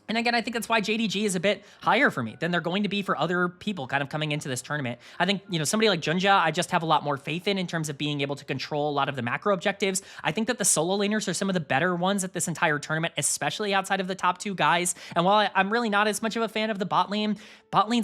And again, I think that's why JDG is a bit higher for me than they're going to be for other people kind of coming into this tournament. I think, you know, somebody like Gen.G, I just have a lot more faith in terms of being able to control a lot of the macro objectives. I think that the solo laners are some of the better ones at this entire tournament, especially outside of the top 2 guys. And while I'm really not as much of a fan of the bot lane's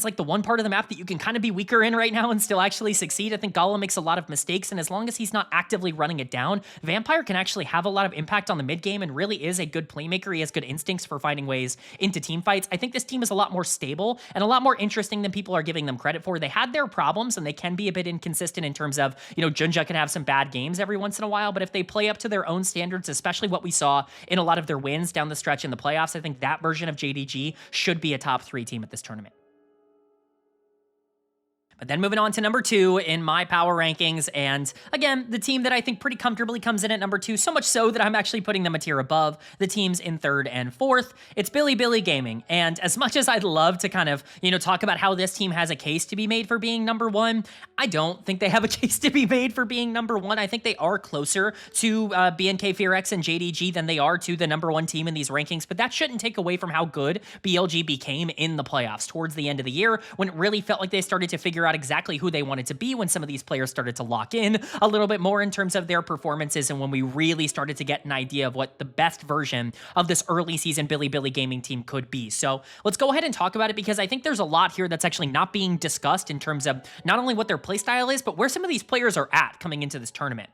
like the one part of the map that you can kind of be weaker in right now and still actually succeed. I think Gala makes a lot of mistakes, and as long as he's not actively running it down, Vampire can actually have a lot of impact on the mid game and really is a good playmaker. He has good instincts for finding ways into team fights. I think this team is a lot more stable and a lot more interesting than people are giving them credit for. They had their problems and they can be a bit inconsistent in terms of, you know, Gen.G can have some bad games every once in a while, but if they play up to their own standards, especially what we saw in a lot of their wins down the stretch in the playoffs, I think that version of JDG should be a top 3 team at this tournament. But then moving on to number 2 in my power rankings, and again, the team that I think pretty comfortably comes in at number 2, so much so that I'm actually putting them a tier above the teams in 3rd and 4th. It's Bilibili Gaming, and as much as I'd love to kind of, you know, talk about how this team has a case to be made for being number 1, I don't think they have a case to be made for being number 1. I think they are closer to BNK FearX and JDG than they are to the number 1 team in these rankings, but that shouldn't take away from how good BLG became in the playoffs towards the end of the year, when it really felt like they started to figure out exactly who they wanted to be, when some of these players started to lock in a little bit more in terms of their performances, and when we really started to get an idea of what the best version of this early season Bilibili Gaming team could be. So let's go ahead and talk about it, because I think there's a lot here that's actually not being discussed in terms of not only what their playstyle is, but where some of these players are at coming into this tournament.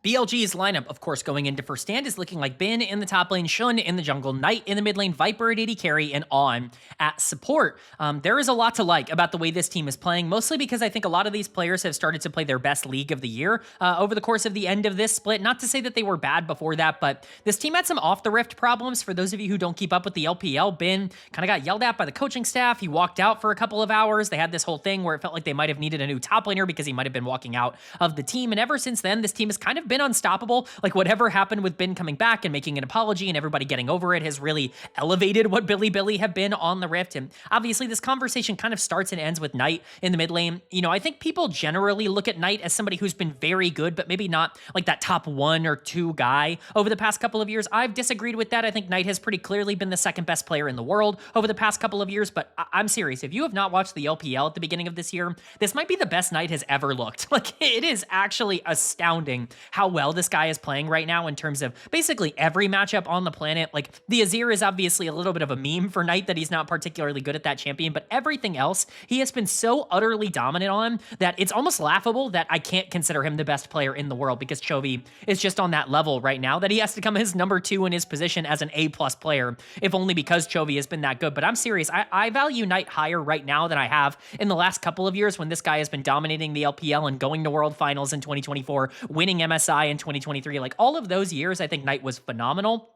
BLG's lineup, of course, going into first stand is looking like Bin in the top lane, Shun in the jungle, Knight in the mid lane, Viper at AD carry, and On at support. There is a lot to like about the way this team is playing, mostly because I think a lot of these players have started to play their best league of the year over the course of the end of this split. Not to say that they were bad before that, but this team had some off-the-rift problems. For those of you who don't keep up with the LPL, Bin kind of got yelled at by the coaching staff. He walked out for a couple of hours. They had this whole thing where it felt like they might have needed a new top laner because he might have been walking out of the team. And ever since then, this team has kind of been unstoppable. Like whatever happened with Bin coming back and making an apology and everybody getting over it has really elevated what Bilibili have been on the Rift. And obviously this conversation kind of starts and ends with Knight in the mid lane. You know, I think people generally look at Knight as somebody who's been very good, but maybe not like that top 1 or 2 guy over the past couple of years. I've disagreed with that. I think Knight has pretty clearly been the second best player in the world over the past couple of years, but I'm serious. If you have not watched the LPL at the beginning of this year, this might be the best Knight has ever looked. Like it is actually astounding how well this guy is playing right now in terms of basically every matchup on the planet. Like the Azir is obviously a little bit of a meme for Knight that he's not particularly good at that champion, but everything else he has been so utterly dominant on that it's almost laughable that I can't consider him the best player in the world, because Chovy is just on that level right now that he has to come as number 2 in his position as an A+ player, if only because Chovy has been that good. But I'm serious. I value Knight higher right now than I have in the last couple of years when this guy has been dominating the LPL and going to World Finals in 2024, winning MSI in 2023. Like all of those years, I think Knight was phenomenal.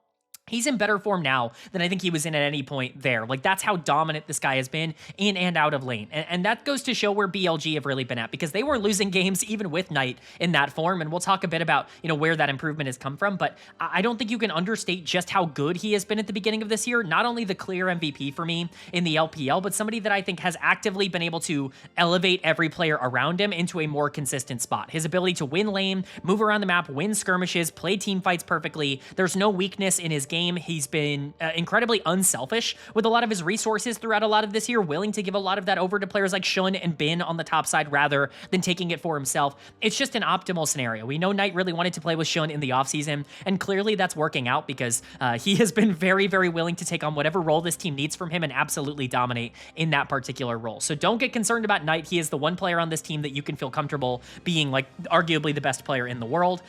He's in better form now than I think he was in at any point there. Like, that's how dominant this guy has been in and out of lane. And that goes to show where BLG have really been at, because they were losing games even with Knight in that form. And we'll talk a bit about, you know, where that improvement has come from. But I don't think you can understate just how good he has been at the beginning of this year. Not only the clear MVP for me in the LPL, but somebody that I think has actively been able to elevate every player around him into a more consistent spot. His ability to win lane, move around the map, win skirmishes, play team fights perfectly. There's no weakness in his game. He's been incredibly unselfish with a lot of his resources throughout a lot of this year, willing to give a lot of that over to players like Shun and Bin on the top side rather than taking it for himself. It's just an optimal scenario. We know Knight really wanted to play with Shun in the offseason, and clearly that's working out because he has been very, very willing to take on whatever role this team needs from him and absolutely dominate in that particular role. So don't get concerned about Knight. He is the one player on this team that you can feel comfortable being like arguably the best player in the world.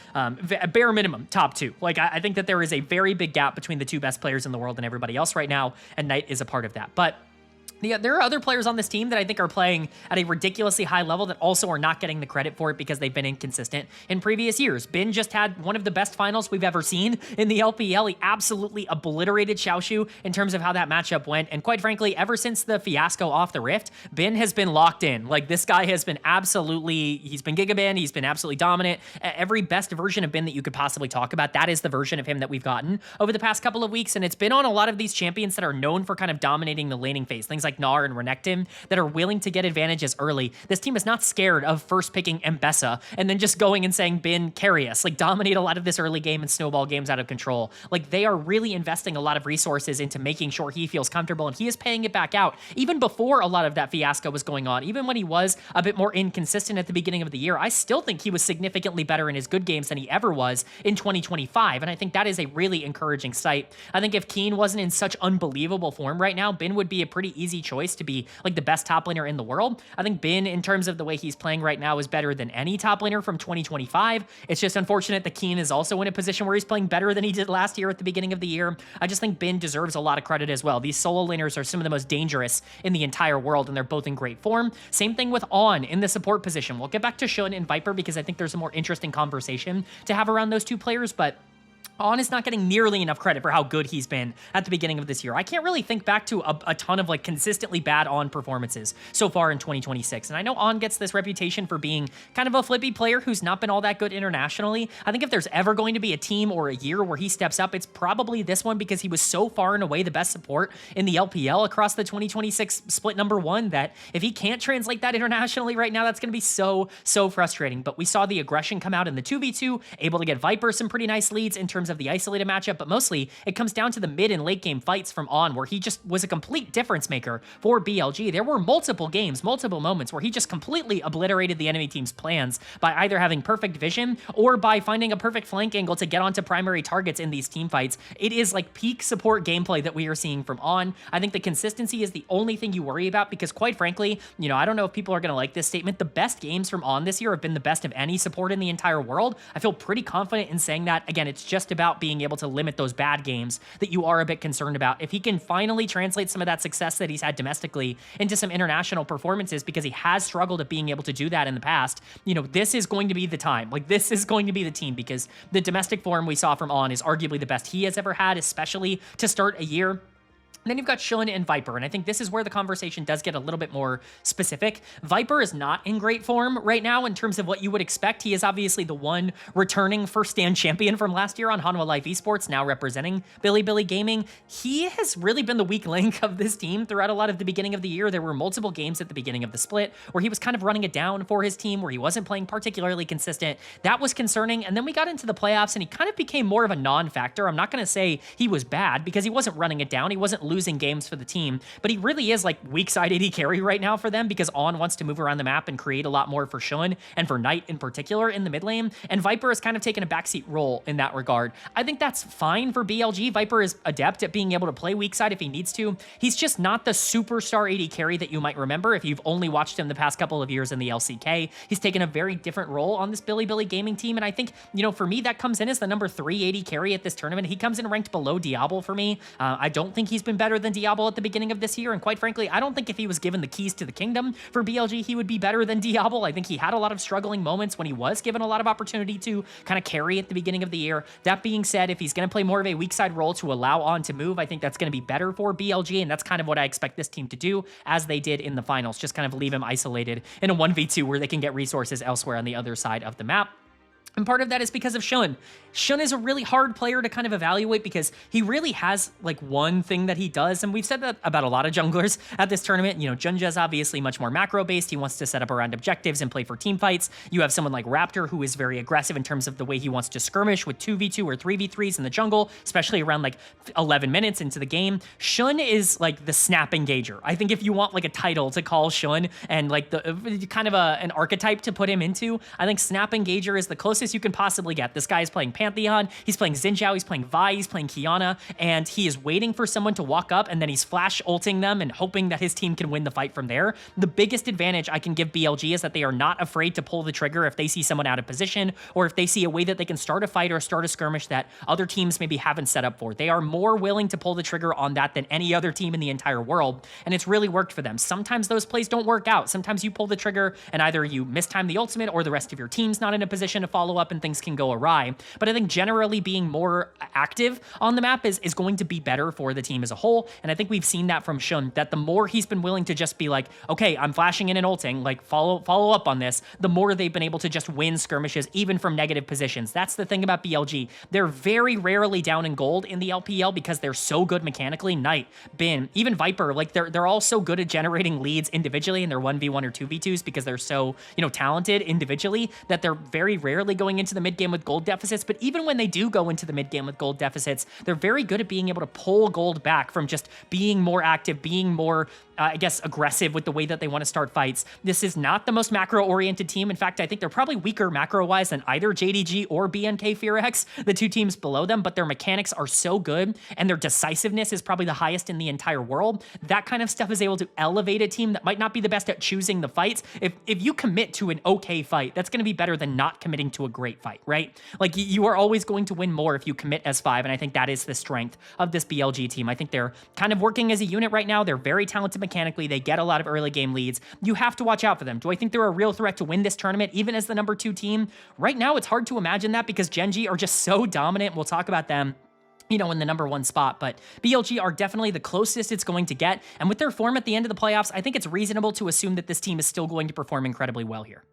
Bare minimum, top 2. Like I think that there is a very big gap between the 2 best players in the world and everybody else right now, and Knight is a part of that. But yeah, there are other players on this team that I think are playing at a ridiculously high level that also are not getting the credit for it because they've been inconsistent in previous years. Bin just had one of the best finals we've ever seen in the LPL. He absolutely obliterated Xiaoshu in terms of how that matchup went. And quite frankly, ever since the fiasco off the Rift, Bin has been locked in. Like this guy has been he's been Giga Bin, he's been absolutely dominant. Every best version of Bin that you could possibly talk about, that is the version of him that we've gotten over the past couple of weeks. And it's been on a lot of these champions that are known for kind of dominating the laning phase. Things like Gnar and Renekton that are willing to get advantages early. This team is not scared of first picking Mbessa and then just going and saying, Bin, carry us. Like dominate a lot of this early game and snowball games out of control. Like they are really investing a lot of resources into making sure he feels comfortable, and he is paying it back out even before a lot of that fiasco was going on. Even when he was a bit more inconsistent at the beginning of the year, I still think he was significantly better in his good games than he ever was in 2025. And I think that is a really encouraging sight. I think if Keen wasn't in such unbelievable form right now, Bin would be a pretty easy choice to be like the best top laner in the world. I think Bin, in terms of the way he's playing right now, is better than any top laner from 2025. It's just unfortunate that Keen is also in a position where he's playing better than he did last year at the beginning of the year. I just think Bin deserves a lot of credit as well. These solo laners are some of the most dangerous in the entire world, and they're both in great form. Same thing with On in the support position. We'll get back to Shun and Viper because I think there's a more interesting conversation to have around those 2 players, but On is not getting nearly enough credit for how good he's been at the beginning of this year. I can't really think back to a ton of like consistently bad On performances so far in 2026. And I know On gets this reputation for being kind of a flippy player who's not been all that good internationally. I think if there's ever going to be a team or a year where he steps up, it's probably this one, because he was so far and away the best support in the LPL across the 2026 split #1 that if he can't translate that internationally right now, that's going to be so frustrating. But we saw the aggression come out in the 2v2, able to get Viper some pretty nice leads in terms terms of the isolated matchup, but mostly it comes down to the mid and late game fights from On, where he just was a complete difference maker for BLG. There were multiple games, multiple moments where he just completely obliterated the enemy team's plans by either having perfect vision or by finding a perfect flank angle to get onto primary targets in these team fights. It is like peak support gameplay that we are seeing from On. I think the consistency is the only thing you worry about because, quite frankly, you know, I don't know if people are going to like this statement. The best games from On this year have been the best of any support in the entire world. I feel pretty confident in saying that. Again, it's just about being able to limit those bad games that you are a bit concerned about. If he can finally translate some of that success that he's had domestically into some international performances, because he has struggled at being able to do that in the past, you know, this is going to be the time. Like, this is going to be the team, because the domestic form we saw from On is arguably the best he has ever had, especially to start a year. And then you've got LYON and Viper, and I think this is where the conversation does get a little bit more specific. Viper is not in great form right now in terms of what you would expect. He is obviously the one returning first stand champion from last year on Hanwha Life Esports, now representing Bilibili Gaming. He has really been the weak link of this team throughout a lot of the beginning of the year. There were multiple games at the beginning of the split where he was kind of running it down for his team, where he wasn't playing particularly consistent. That was concerning, and then we got into the playoffs, and he kind of became more of a non-factor. I'm not going to say he was bad, because he wasn't running it down. He wasn't losing games for the team, but he really is like weak side AD carry right now for them, because On wants to move around the map and create a lot more for LYON and for Knight in particular in the mid lane, and Viper has kind of taken a backseat role in that regard. I think that's fine for BLG. Viper is adept at being able to play weak side if he needs to. He's just not the superstar AD carry that you might remember if you've only watched him the past couple of years in the LCK. He's taken a very different role on this Bilibili Gaming team, and I think, you know, for me, that comes in as the number 3 AD carry at this tournament. He comes in ranked below Diablo for me. I don't think he's been better than Diablo at the beginning of this year, and quite frankly, I don't think if he was given the keys to the kingdom for BLG, he would be better than Diablo. I think he had a lot of struggling moments when he was given a lot of opportunity to kind of carry at the beginning of the year. That being said, if he's going to play more of a weak side role to allow On to move, I think that's going to be better for BLG, and that's kind of what I expect this team to do, as they did in the finals. Just kind of leave him isolated in a 1v2 where they can get resources elsewhere on the other side of the map. And part of that is because of LYON. LYON is a really hard player to kind of evaluate because he really has like one thing that he does, and we've said that about a lot of junglers at this tournament. You know, Gen.G is obviously much more macro-based. He wants to set up around objectives and play for team fights. You have someone like Raptor, who is very aggressive in terms of the way he wants to skirmish with 2v2 or 3v3s in the jungle, especially around like 11 minutes into the game. LYON is like the snap engager. I think if you want like a title to call LYON and like the kind of an archetype to put him into, I think snap engager is the closest you can possibly get. This guy is playing Pantheon, he's playing Xin Zhao, he's playing Vi, he's playing Qiyana, and he is waiting for someone to walk up, and then he's flash ulting them and hoping that his team can win the fight from there. The biggest advantage I can give BLG is that they are not afraid to pull the trigger if they see someone out of position, or if they see a way that they can start a fight or start a skirmish that other teams maybe haven't set up for. They are more willing to pull the trigger on that than any other team in the entire world, and it's really worked for them. Sometimes those plays don't work out. Sometimes you pull the trigger and either you mistime the ultimate or the rest of your team's not in a position to follow up and things can go awry. But I think generally being more active on the map is going to be better for the team as a whole. And I think we've seen that from LYON, that the more he's been willing to just be like, okay, I'm flashing in and ulting, like follow up on this, the more they've been able to just win skirmishes, even from negative positions. That's the thing about BLG. They're very rarely down in gold in the LPL because they're so good mechanically. Knight, Bin, even Viper, like they're all so good at generating leads individually in their 1v1 or 2v2s because they're so, you know, talented individually that they're very rarely going into the mid game with gold deficits. But even when they do go into the mid game with gold deficits, they're very good at being able to pull gold back from just being more active, being more I guess, aggressive with the way that they want to start fights. This is not the most macro-oriented team. In fact, I think they're probably weaker macro-wise than either J2G or BNK FearX, the two teams below them, but their mechanics are so good, and their decisiveness is probably the highest in the entire world. That kind of stuff is able to elevate a team that might not be the best at choosing the fights. If you commit to an okay fight, that's going to be better than not committing to a great fight, right? Like, you are always going to win more if you commit as 5, and I think that is the strength of this BLG team. I think they're kind of working as a unit right now. They're very talented mechanically. They get a lot of early game leads. You have to watch out for them. Do I think they're a real threat to win this tournament, even as the number 2 team? Right now, it's hard to imagine that because Gen.G are just so dominant. We'll talk about them, you know, in the number 1 spot, but BLG are definitely the closest it's going to get. And with their form at the end of the playoffs, I think it's reasonable to assume that this team is still going to perform incredibly well here.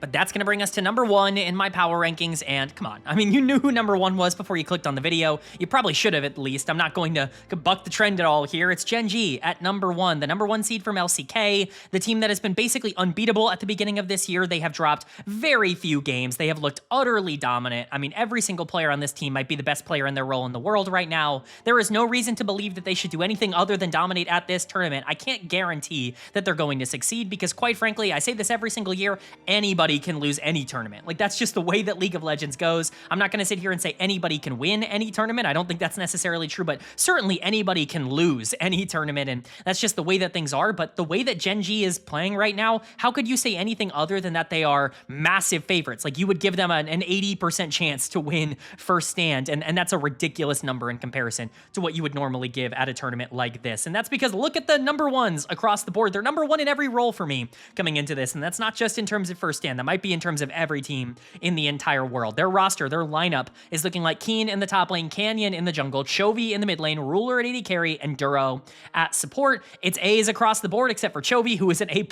But that's going to bring us to number 1 in my power rankings, and come on, I mean, you knew who number 1 was before you clicked on the video. You probably should have at least. I'm not going to buck the trend at all here. It's Gen.G at number 1, the number 1 seed from LCK, the team that has been basically unbeatable at the beginning of this year. They have dropped very few games. They have looked utterly dominant. I mean, every single player on this team might be the best player in their role in the world right now. There is no reason to believe that they should do anything other than dominate at this tournament. I can't guarantee that they're going to succeed because, quite frankly, I say this every single year, anybody can lose any tournament. Like, that's just the way that League of Legends goes. I'm not going to sit here and say anybody can win any tournament. I don't think that's necessarily true, but certainly anybody can lose any tournament, and that's just the way that things are. But the way that Gen.G is playing right now, how could you say anything other than that they are massive favorites? Like, you would give them an 80% chance to win first stand, and that's a ridiculous number in comparison to what you would normally give at a tournament like this. And that's because look at the number 1s across the board. They're number 1 in every role for me coming into this, and that's not just in terms of first stand. That might be in terms of every team in the entire world. Their roster, their lineup is looking like Keen in the top lane, Canyon in the jungle, Chovy in the mid lane, Ruler at AD carry, and Duro at support. It's A's across the board except for Chovy, who is an A+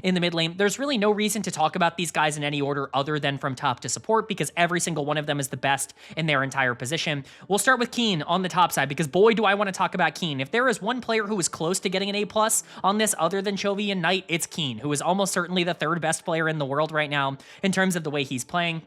in the mid lane. There's really no reason to talk about these guys in any order other than from top to support because every single one of them is the best in their entire position. We'll start with Keen on the top side because boy, do I want to talk about Keen. If there is one player who is close to getting an A+ on this other than Chovy and Knight, it's Keen, who is almost certainly the 3rd best player in the world right now in terms of the way he's playing.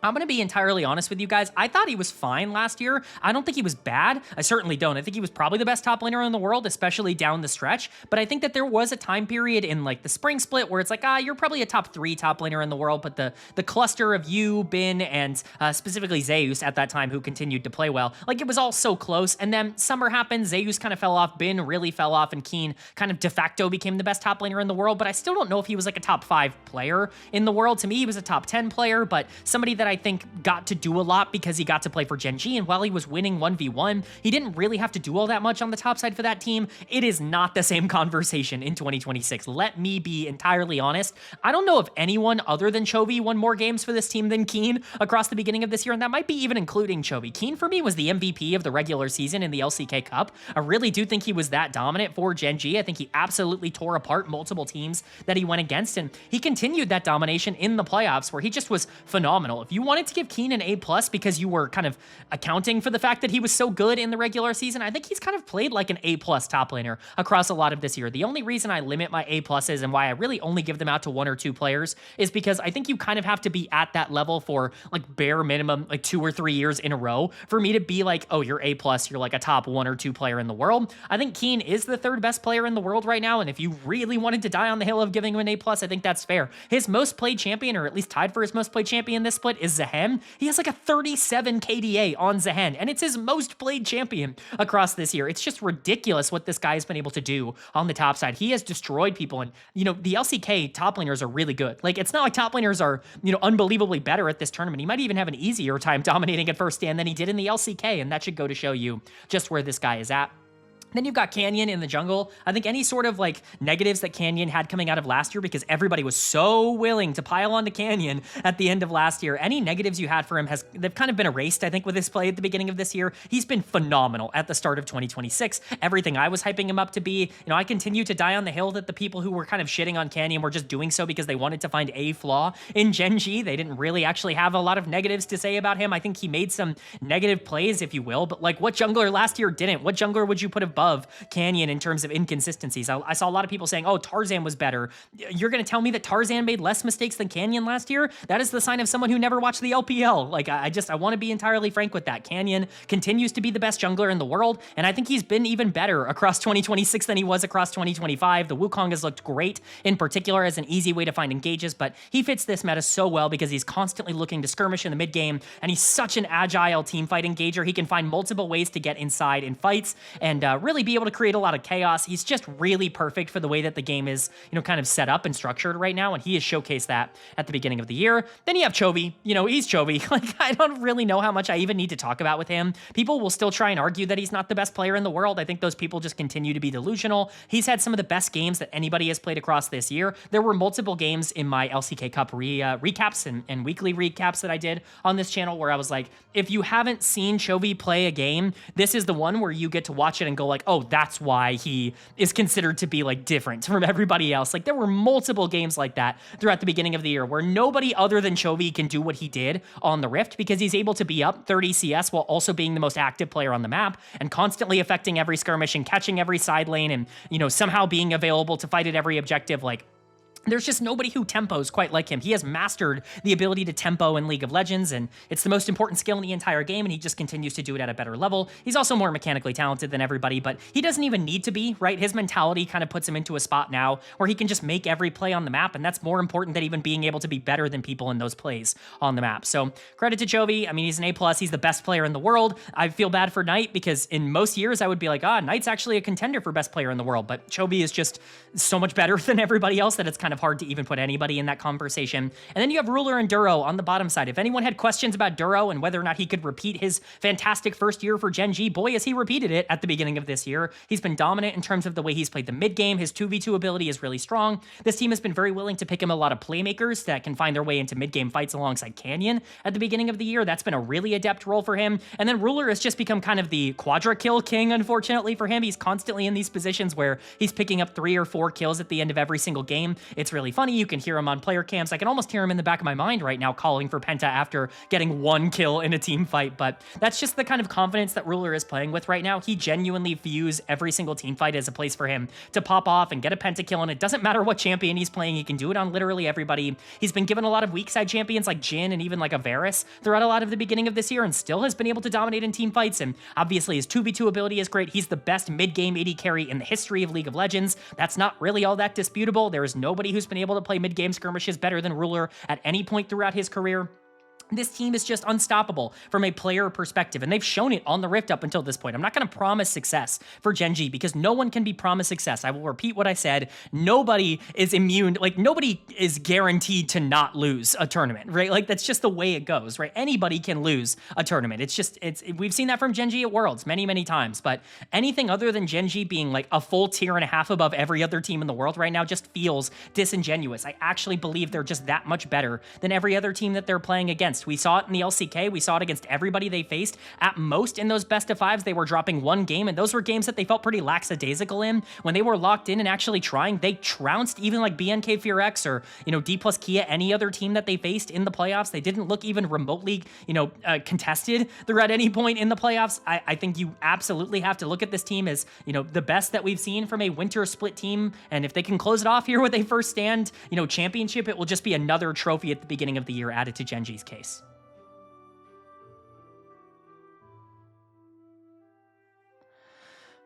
I'm going to be entirely honest with you guys. I thought he was fine last year. I don't think he was bad. I certainly don't. I think he was probably the best top laner in the world, especially down the stretch. But I think that there was a time period in like the spring split where it's like, you're probably a top 3 top laner in the world. But the cluster of you, Bin, and specifically Zeus at that time who continued to play well, like it was all so close. And then summer happened. Zeus kind of fell off. Bin really fell off. And Keen kind of de facto became the best top laner in the world. But I still don't know if he was like a top 5 player in the world. To me, he was a top 10 player, but somebody that I think got to do a lot because he got to play for Gen.G, and while he was winning 1v1, he didn't really have to do all that much on the top side for that team. It is not the same conversation in 2026. Let me be entirely honest. I don't know if anyone other than Chovy won more games for this team than Keen across the beginning of this year, and that might be even including Chovy. Keen, for me, was the MVP of the regular season in the LCK Cup. I really do think he was that dominant for Gen.G. I think he absolutely tore apart multiple teams that he went against, and he continued that domination in the playoffs where he just was phenomenal. If you wanted to give Keen an A+ because you were kind of accounting for the fact that he was so good in the regular season, I think he's kind of played like an A+ top laner across a lot of this year. The only reason I limit my A+s and why I really only give them out to 1 or 2 players is because I think you kind of have to be at that level for like bare minimum like 2 or 3 years in a row for me to be like, oh, you're A+, you're like a top 1 or 2 player in the world. I think Keen is the 3rd best player in the world right now, and if you really wanted to die on the hill of giving him an A+, I think that's fair. His most played champion, or at least tied for his most played champion this split, is Zehen. He has like a 37 KDA on Zehen, and it's his most played champion across this year. It's just ridiculous what this guy has been able to do on the top side. He has destroyed people, and you know, the LCK top laners are really good. Like, it's not like top laners are, you know, unbelievably better at this tournament. He might even have an easier time dominating at first stand than he did in the LCK, and that should go to show you just where this guy is at. Then you've got Canyon in the jungle. I think any sort of like negatives that Canyon had coming out of last year, because everybody was so willing to pile onto Canyon at the end of last year, any negatives you had for him they've kind of been erased, I think, with his play at the beginning of this year. He's been phenomenal at the start of 2026. Everything I was hyping him up to be, you know, I continue to die on the hill that the people who were kind of shitting on Canyon were just doing so because they wanted to find a flaw in Gen.G. They didn't really actually have a lot of negatives to say about him. I think he made some negative plays, if you will, but like, what jungler last year didn't? What jungler would you put above Canyon in terms of inconsistencies? I saw a lot of people saying, oh, Tarzan was better. You're going to tell me that Tarzan made less mistakes than Canyon last year? That is the sign of someone who never watched the LPL. Like, I want to be entirely frank with that. Canyon continues to be the best jungler in the world, and I think he's been even better across 2026 than he was across 2025. The Wukong has looked great, in particular as an easy way to find engages, but he fits this meta so well because he's constantly looking to skirmish in the mid game, and he's such an agile teamfight engager. He can find multiple ways to get inside in fights and really be able to create a lot of chaos. He's just really perfect for the way that the game is, you know, kind of set up and structured right now, and he has showcased that at the beginning of the year. Then you have Chovy. You know, he's Chovy. Like, I don't really know how much I even need to talk about with him. People will still try and argue that he's not the best player in the world. I think those people just continue to be delusional. He's had some of the best games that anybody has played across this year. There were multiple games in my LCK Cup recaps and weekly recaps that I did on this channel where I was like, if you haven't seen Chovy play a game, this is the one where you get to watch it and go like, like, oh, that's why he is considered to be like different from everybody else. Like there were multiple games like that throughout the beginning of the year where nobody other than Chovy can do what he did on the Rift, because he's able to be up 30 CS while also being the most active player on the map and constantly affecting every skirmish and catching every side lane and, you know, somehow being available to fight at every objective. Like, there's just nobody who tempos quite like him. He has mastered the ability to tempo in League of Legends, and it's the most important skill in the entire game, and he just continues to do it at a better level. He's also more mechanically talented than everybody, but he doesn't even need to be, right? His mentality kind of puts him into a spot now where he can just make every play on the map, and that's more important than even being able to be better than people in those plays on the map. So credit to Chovy. I mean, he's an A+. He's the best player in the world. I feel bad for Knight because in most years I would be like, Knight's actually a contender for best player in the world, but Chovy is just so much better than everybody else that it's kind of hard to even put anybody in that conversation. And then you have Ruler and Duro on the bottom side. If anyone had questions about Duro and whether or not he could repeat his fantastic first year for Gen.G, boy, has he repeated it at the beginning of this year. He's been dominant in terms of the way he's played the mid game. His 2v2 ability is really strong. This team has been very willing to pick him a lot of playmakers that can find their way into mid game fights alongside Canyon at the beginning of the year. That's been a really adept role for him. And then Ruler has just become kind of the quadra kill king, unfortunately for him. He's constantly in these positions where he's picking up 3 or 4 kills at the end of every single game. It's really funny. You can hear him on player cams. I can almost hear him in the back of my mind right now calling for Penta after getting 1 kill in a team fight, but that's just the kind of confidence that Ruler is playing with right now. He genuinely views every single team fight as a place for him to pop off and get a Penta kill, and it doesn't matter what champion he's playing, he can do it on literally everybody. He's been given a lot of weak side champions like Jhin and even like a Varus throughout a lot of the beginning of this year, and still has been able to dominate in team fights, and obviously his 2v2 ability is great. He's the best mid-game AD carry in the history of League of Legends. That's not really all that disputable. There is nobody who's been able to play mid-game skirmishes better than Ruler at any point throughout his career. This team is just unstoppable from a player perspective, and they've shown it on the Rift up until this point. I'm not going to promise success for Gen.G because no one can be promised success. I will repeat what I said. Nobody is immune. Like, nobody is guaranteed to not lose a tournament, right? Like, that's just the way it goes, right? Anybody can lose a tournament. We've seen that from Gen.G at Worlds many, many times, but anything other than Gen.G being like a full tier and a half above every other team in the world right now just feels disingenuous. I actually believe they're just that much better than every other team that they're playing against. We saw it in the LCK. We saw it against everybody they faced. At most, in those best of fives, they were dropping 1 game, and those were games that they felt pretty lackadaisical in. When they were locked in and actually trying, they trounced even like BNK FearX or, D plus Kia, any other team that they faced in the playoffs. They didn't look even remotely, contested throughout any point in the playoffs. I think you absolutely have to look at this team as, the best that we've seen from a winter split team, and if they can close it off here with a first stand, championship, it will just be another trophy at the beginning of the year added to Gen.G's case.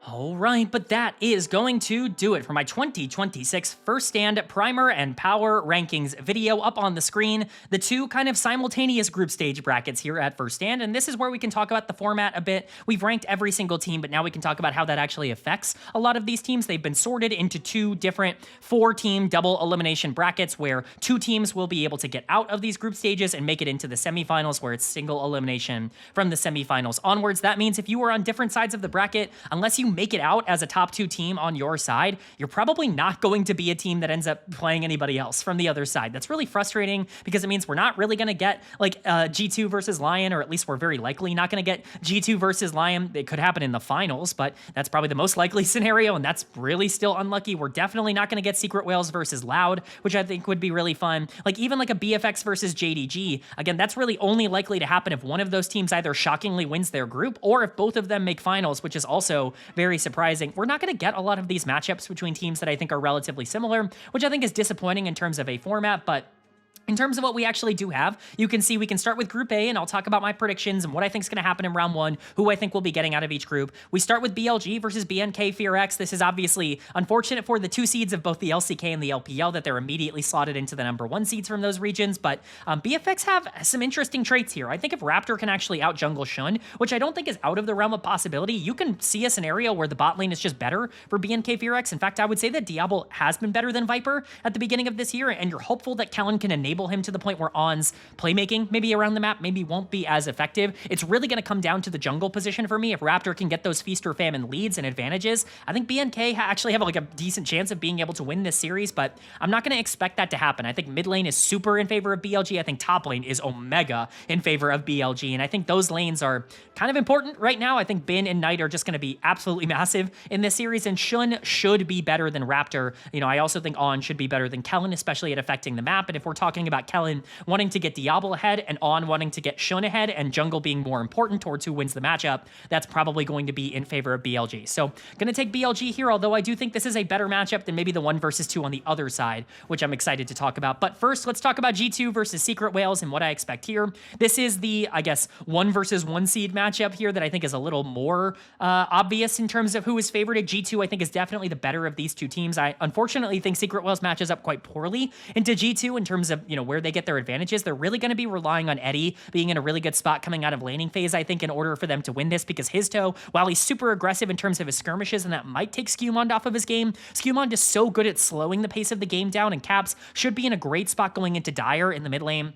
All right, but that is going to do it for my 2026 First Stand Primer and Power Rankings video up on the screen. The 2 kind of simultaneous group stage brackets here at First Stand, and this is where we can talk about the format a bit. We've ranked every single team, but now we can talk about how that actually affects a lot of these teams. They've been sorted into 2 different 4-team double elimination brackets where 2 teams will be able to get out of these group stages and make it into the semifinals, where it's single elimination from the semifinals onwards. That means if you are on different sides of the bracket, unless you make it out as a top 2 team on your side, you're probably not going to be a team that ends up playing anybody else from the other side. That's really frustrating because it means we're not really going to get like G2 versus LYON, or at least we're very likely not going to get G2 versus LYON. It could happen in the finals, but that's probably the most likely scenario, and that's really still unlucky. We're definitely not going to get Secret Whales versus Loud, which I think would be really fun. Like even like a BFX versus JDG, again, that's really only likely to happen if one of those teams either shockingly wins their group or if both of them make finals, which is also very surprising. We're not going to get a lot of these matchups between teams that I think are relatively similar, which I think is disappointing in terms of a format, but in terms of what we actually do have, you can see we can start with Group A, and I'll talk about my predictions and what I think is going to happen in round 1, who I think will be getting out of each group. We start with BLG versus BNK FearX. This is obviously unfortunate for the 2 seeds of both the LCK and the LPL that they're immediately slotted into the #1 seeds from those regions, but BFX have some interesting traits here. I think if Raptor can actually out-jungle Shun, which I don't think is out of the realm of possibility, you can see a scenario where the bot lane is just better for BNK FearX. In fact, I would say that Diablo has been better than Viper at the beginning of this year, and you're hopeful that Kellen can enable disable him to the point where On's playmaking maybe around the map maybe won't be as effective. It's really going to come down to the jungle position for me. If Raptor can get those feast or famine leads and advantages, I think BNK actually have like a decent chance of being able to win this series, but I'm not going to expect that to happen. I think mid lane is super in favor of BLG. I think top lane is omega in favor of BLG, and I think those lanes are kind of important right now. I think Bin and Knight are just going to be absolutely massive in this series, and Shun should be better than Raptor. You know, I also think On should be better than Kellen, especially at affecting the map. And if we're talking about Kellen wanting to get Diablo ahead and On wanting to get Shun ahead and jungle being more important towards who wins the matchup, that's probably going to be in favor of BLG. So going to take BLG here, although I do think this is a better matchup than maybe the 1 versus 2 on the other side, which I'm excited to talk about. But first, let's talk about G2 versus Secret Whales and what I expect here. This is the, I guess, 1 versus 1 seed matchup here that I think is a little more obvious in terms of who is favorited. G2, I think, is definitely the better of these two teams. I unfortunately think Secret Whales matches up quite poorly into G2 in terms of, you know, where they get their advantages. They're really going to be relying on Eddie being in a really good spot coming out of laning phase, I think, in order for them to win this, because his toe, while he's super aggressive in terms of his skirmishes, and that might take Skewmond off of his game, Skewmond is so good at slowing the pace of the game down, and Caps should be in a great spot going into Dire in the mid lane.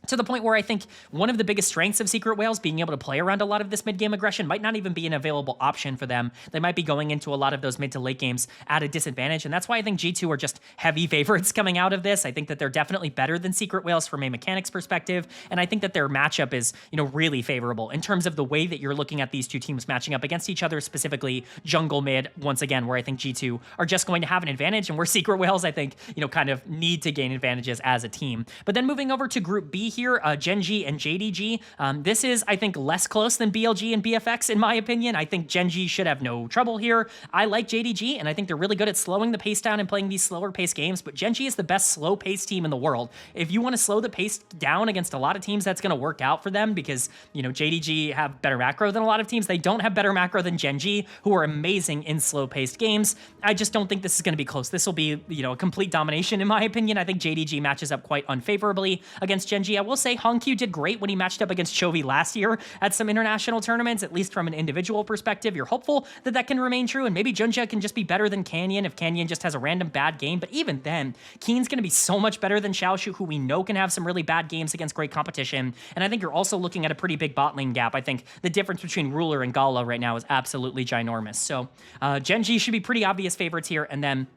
To the point where I think one of the biggest strengths of Secret Whales, being able to play around a lot of this mid-game aggression, might not even be an available option for them. They might be going into a lot of those mid to late games at a disadvantage, and that's why I think G2 are just heavy favorites coming out of this. I think that they're definitely better than Secret Whales from a mechanics perspective, and I think that their matchup is, you know, really favorable in terms of the way that you're looking at these two teams matching up against each other, specifically jungle mid, once again, where I think G2 are just going to have an advantage, and where Secret Whales, I think, you know, kind of need to gain advantages as a team. But then moving over to Group B here, Gen.G and JDG. This is, I think, less close than BLG and BFX, in my opinion. I think Gen.G should have no trouble here. I like JDG, and I think they're really good at slowing the pace down and playing these slower pace games, but Gen.G is the best slow pace team in the world. If you want to slow the pace down against a lot of teams, that's going to work out for them because, you know, JDG have better macro than a lot of teams. They don't have better macro than Gen.G, who are amazing in slow paced games. I just don't think this is going to be close. This will be, you know, a complete domination, in my opinion. I think JDG matches up quite unfavorably against Gen.G. I will say Hongq did great when he matched up against Chovy last year at some international tournaments, at least from an individual perspective. You're hopeful that that can remain true, and maybe Junja can just be better than Canyon if Canyon just has a random bad game. But even then, Keen's going to be so much better than Xiaoshu, who we know can have some really bad games against great competition. And I think you're also looking at a pretty big bot lane gap. I think the difference between Ruler and Gala right now is absolutely ginormous. So Gen.G should be pretty obvious favorites here. And then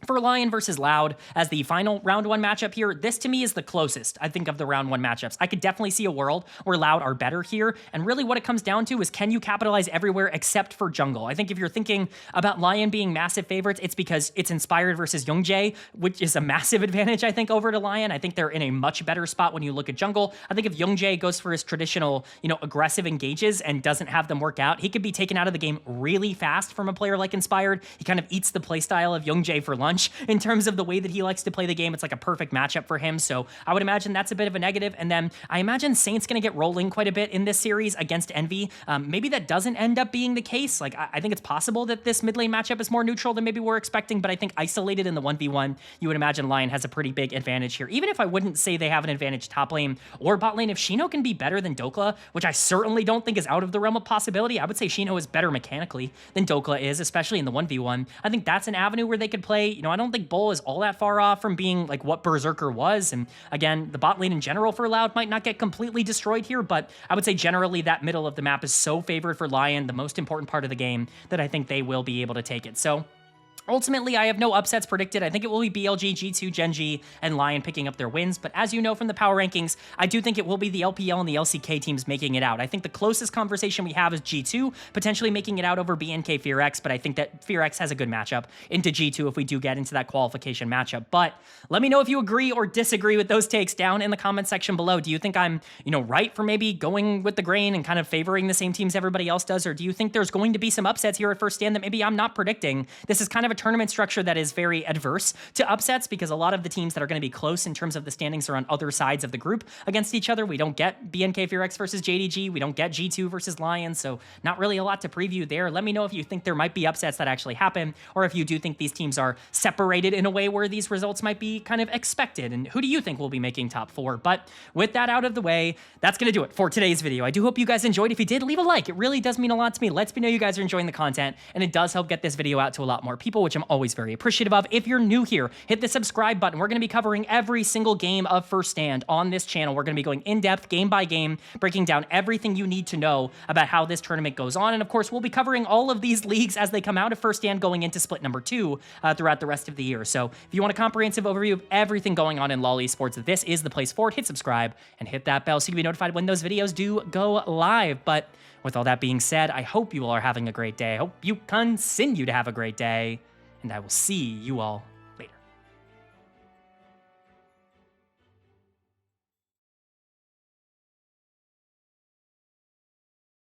for LYON versus Loud as the final round 1 matchup here, this to me is the closest, I think, of the round 1 matchups. I could definitely see a world where Loud are better here, and really what it comes down to is, can you capitalize everywhere except for jungle? I think if you're thinking about LYON being massive favorites, it's because it's Inspired versus Youngjae, which is a massive advantage, I think, over to LYON. I think they're in a much better spot when you look at jungle. I think if Youngjae goes for his traditional, you know, aggressive engages and doesn't have them work out, he could be taken out of the game really fast from a player like Inspired. He kind of eats the playstyle of Youngjae for lunch in terms of the way that he likes to play the game. It's like a perfect matchup for him, so I would imagine that's a bit of a negative. And then I imagine Saint's going to get rolling quite a bit in this series against Envy. Maybe that doesn't end up being the case. Like, I think it's possible that this mid lane matchup is more neutral than maybe we're expecting, but I think isolated in the 1v1, you would imagine LYON has a pretty big advantage here. Even if I wouldn't say they have an advantage top lane or bot lane, if Shino can be better than Dokla, which I certainly don't think is out of the realm of possibility, I would say Shino is better mechanically than Dokla is, especially in the 1v1. I think that's an avenue where they could play. You know, I don't think Bull is all that far off from being like what Berserker was. And again, the bot lane in general for Loud might not get completely destroyed here, but I would say generally that middle of the map is so favored for LYON, the most important part of the game, that I think they will be able to take it. So ultimately, I have no upsets predicted. I think it will be BLG, G2, Gen.G, and LYON picking up their wins. But as you know from the power rankings, I do think it will be the LPL and the LCK teams making it out. I think the closest conversation we have is G2 potentially making it out over BNK FearX, but I think that FearX has a good matchup into G2 if we do get into that qualification matchup. But let me know if you agree or disagree with those takes down in the comment section below. Do you think I'm, you know, right for maybe going with the grain and kind of favoring the same teams everybody else does? Or do you think there's going to be some upsets here at first stand that maybe I'm not predicting? This is kind of a tournament structure that is very adverse to upsets because a lot of the teams that are going to be close in terms of the standings are on other sides of the group against each other. We don't get BNK FearX versus JDG. We don't get G2 versus LYON, so not really a lot to preview there. Let me know if you think there might be upsets that actually happen, or if you do think these teams are separated in a way where these results might be kind of expected, and who do you think will be making top 4? But with that out of the way, that's going to do it for today's video. I do hope you guys enjoyed. If you did, leave a like. It really does mean a lot to me. Lets me know you guys are enjoying the content, and it does help get this video out to a lot more people. which I'm always very appreciative of. If you're new here, hit the subscribe button. We're going to be covering every single game of First Stand on this channel. We're going to be going in depth, game by game, breaking down everything you need to know about how this tournament goes on. And of course, we'll be covering all of these leagues as they come out of First Stand going into split number 2 throughout the rest of the year. So if you want a comprehensive overview of everything going on in LOL Esports, this is the place for it. Hit subscribe and hit that bell so you can be notified when those videos do go live. But with all that being said, I hope you all are having a great day. I hope you continue to have a great day, and I will see you all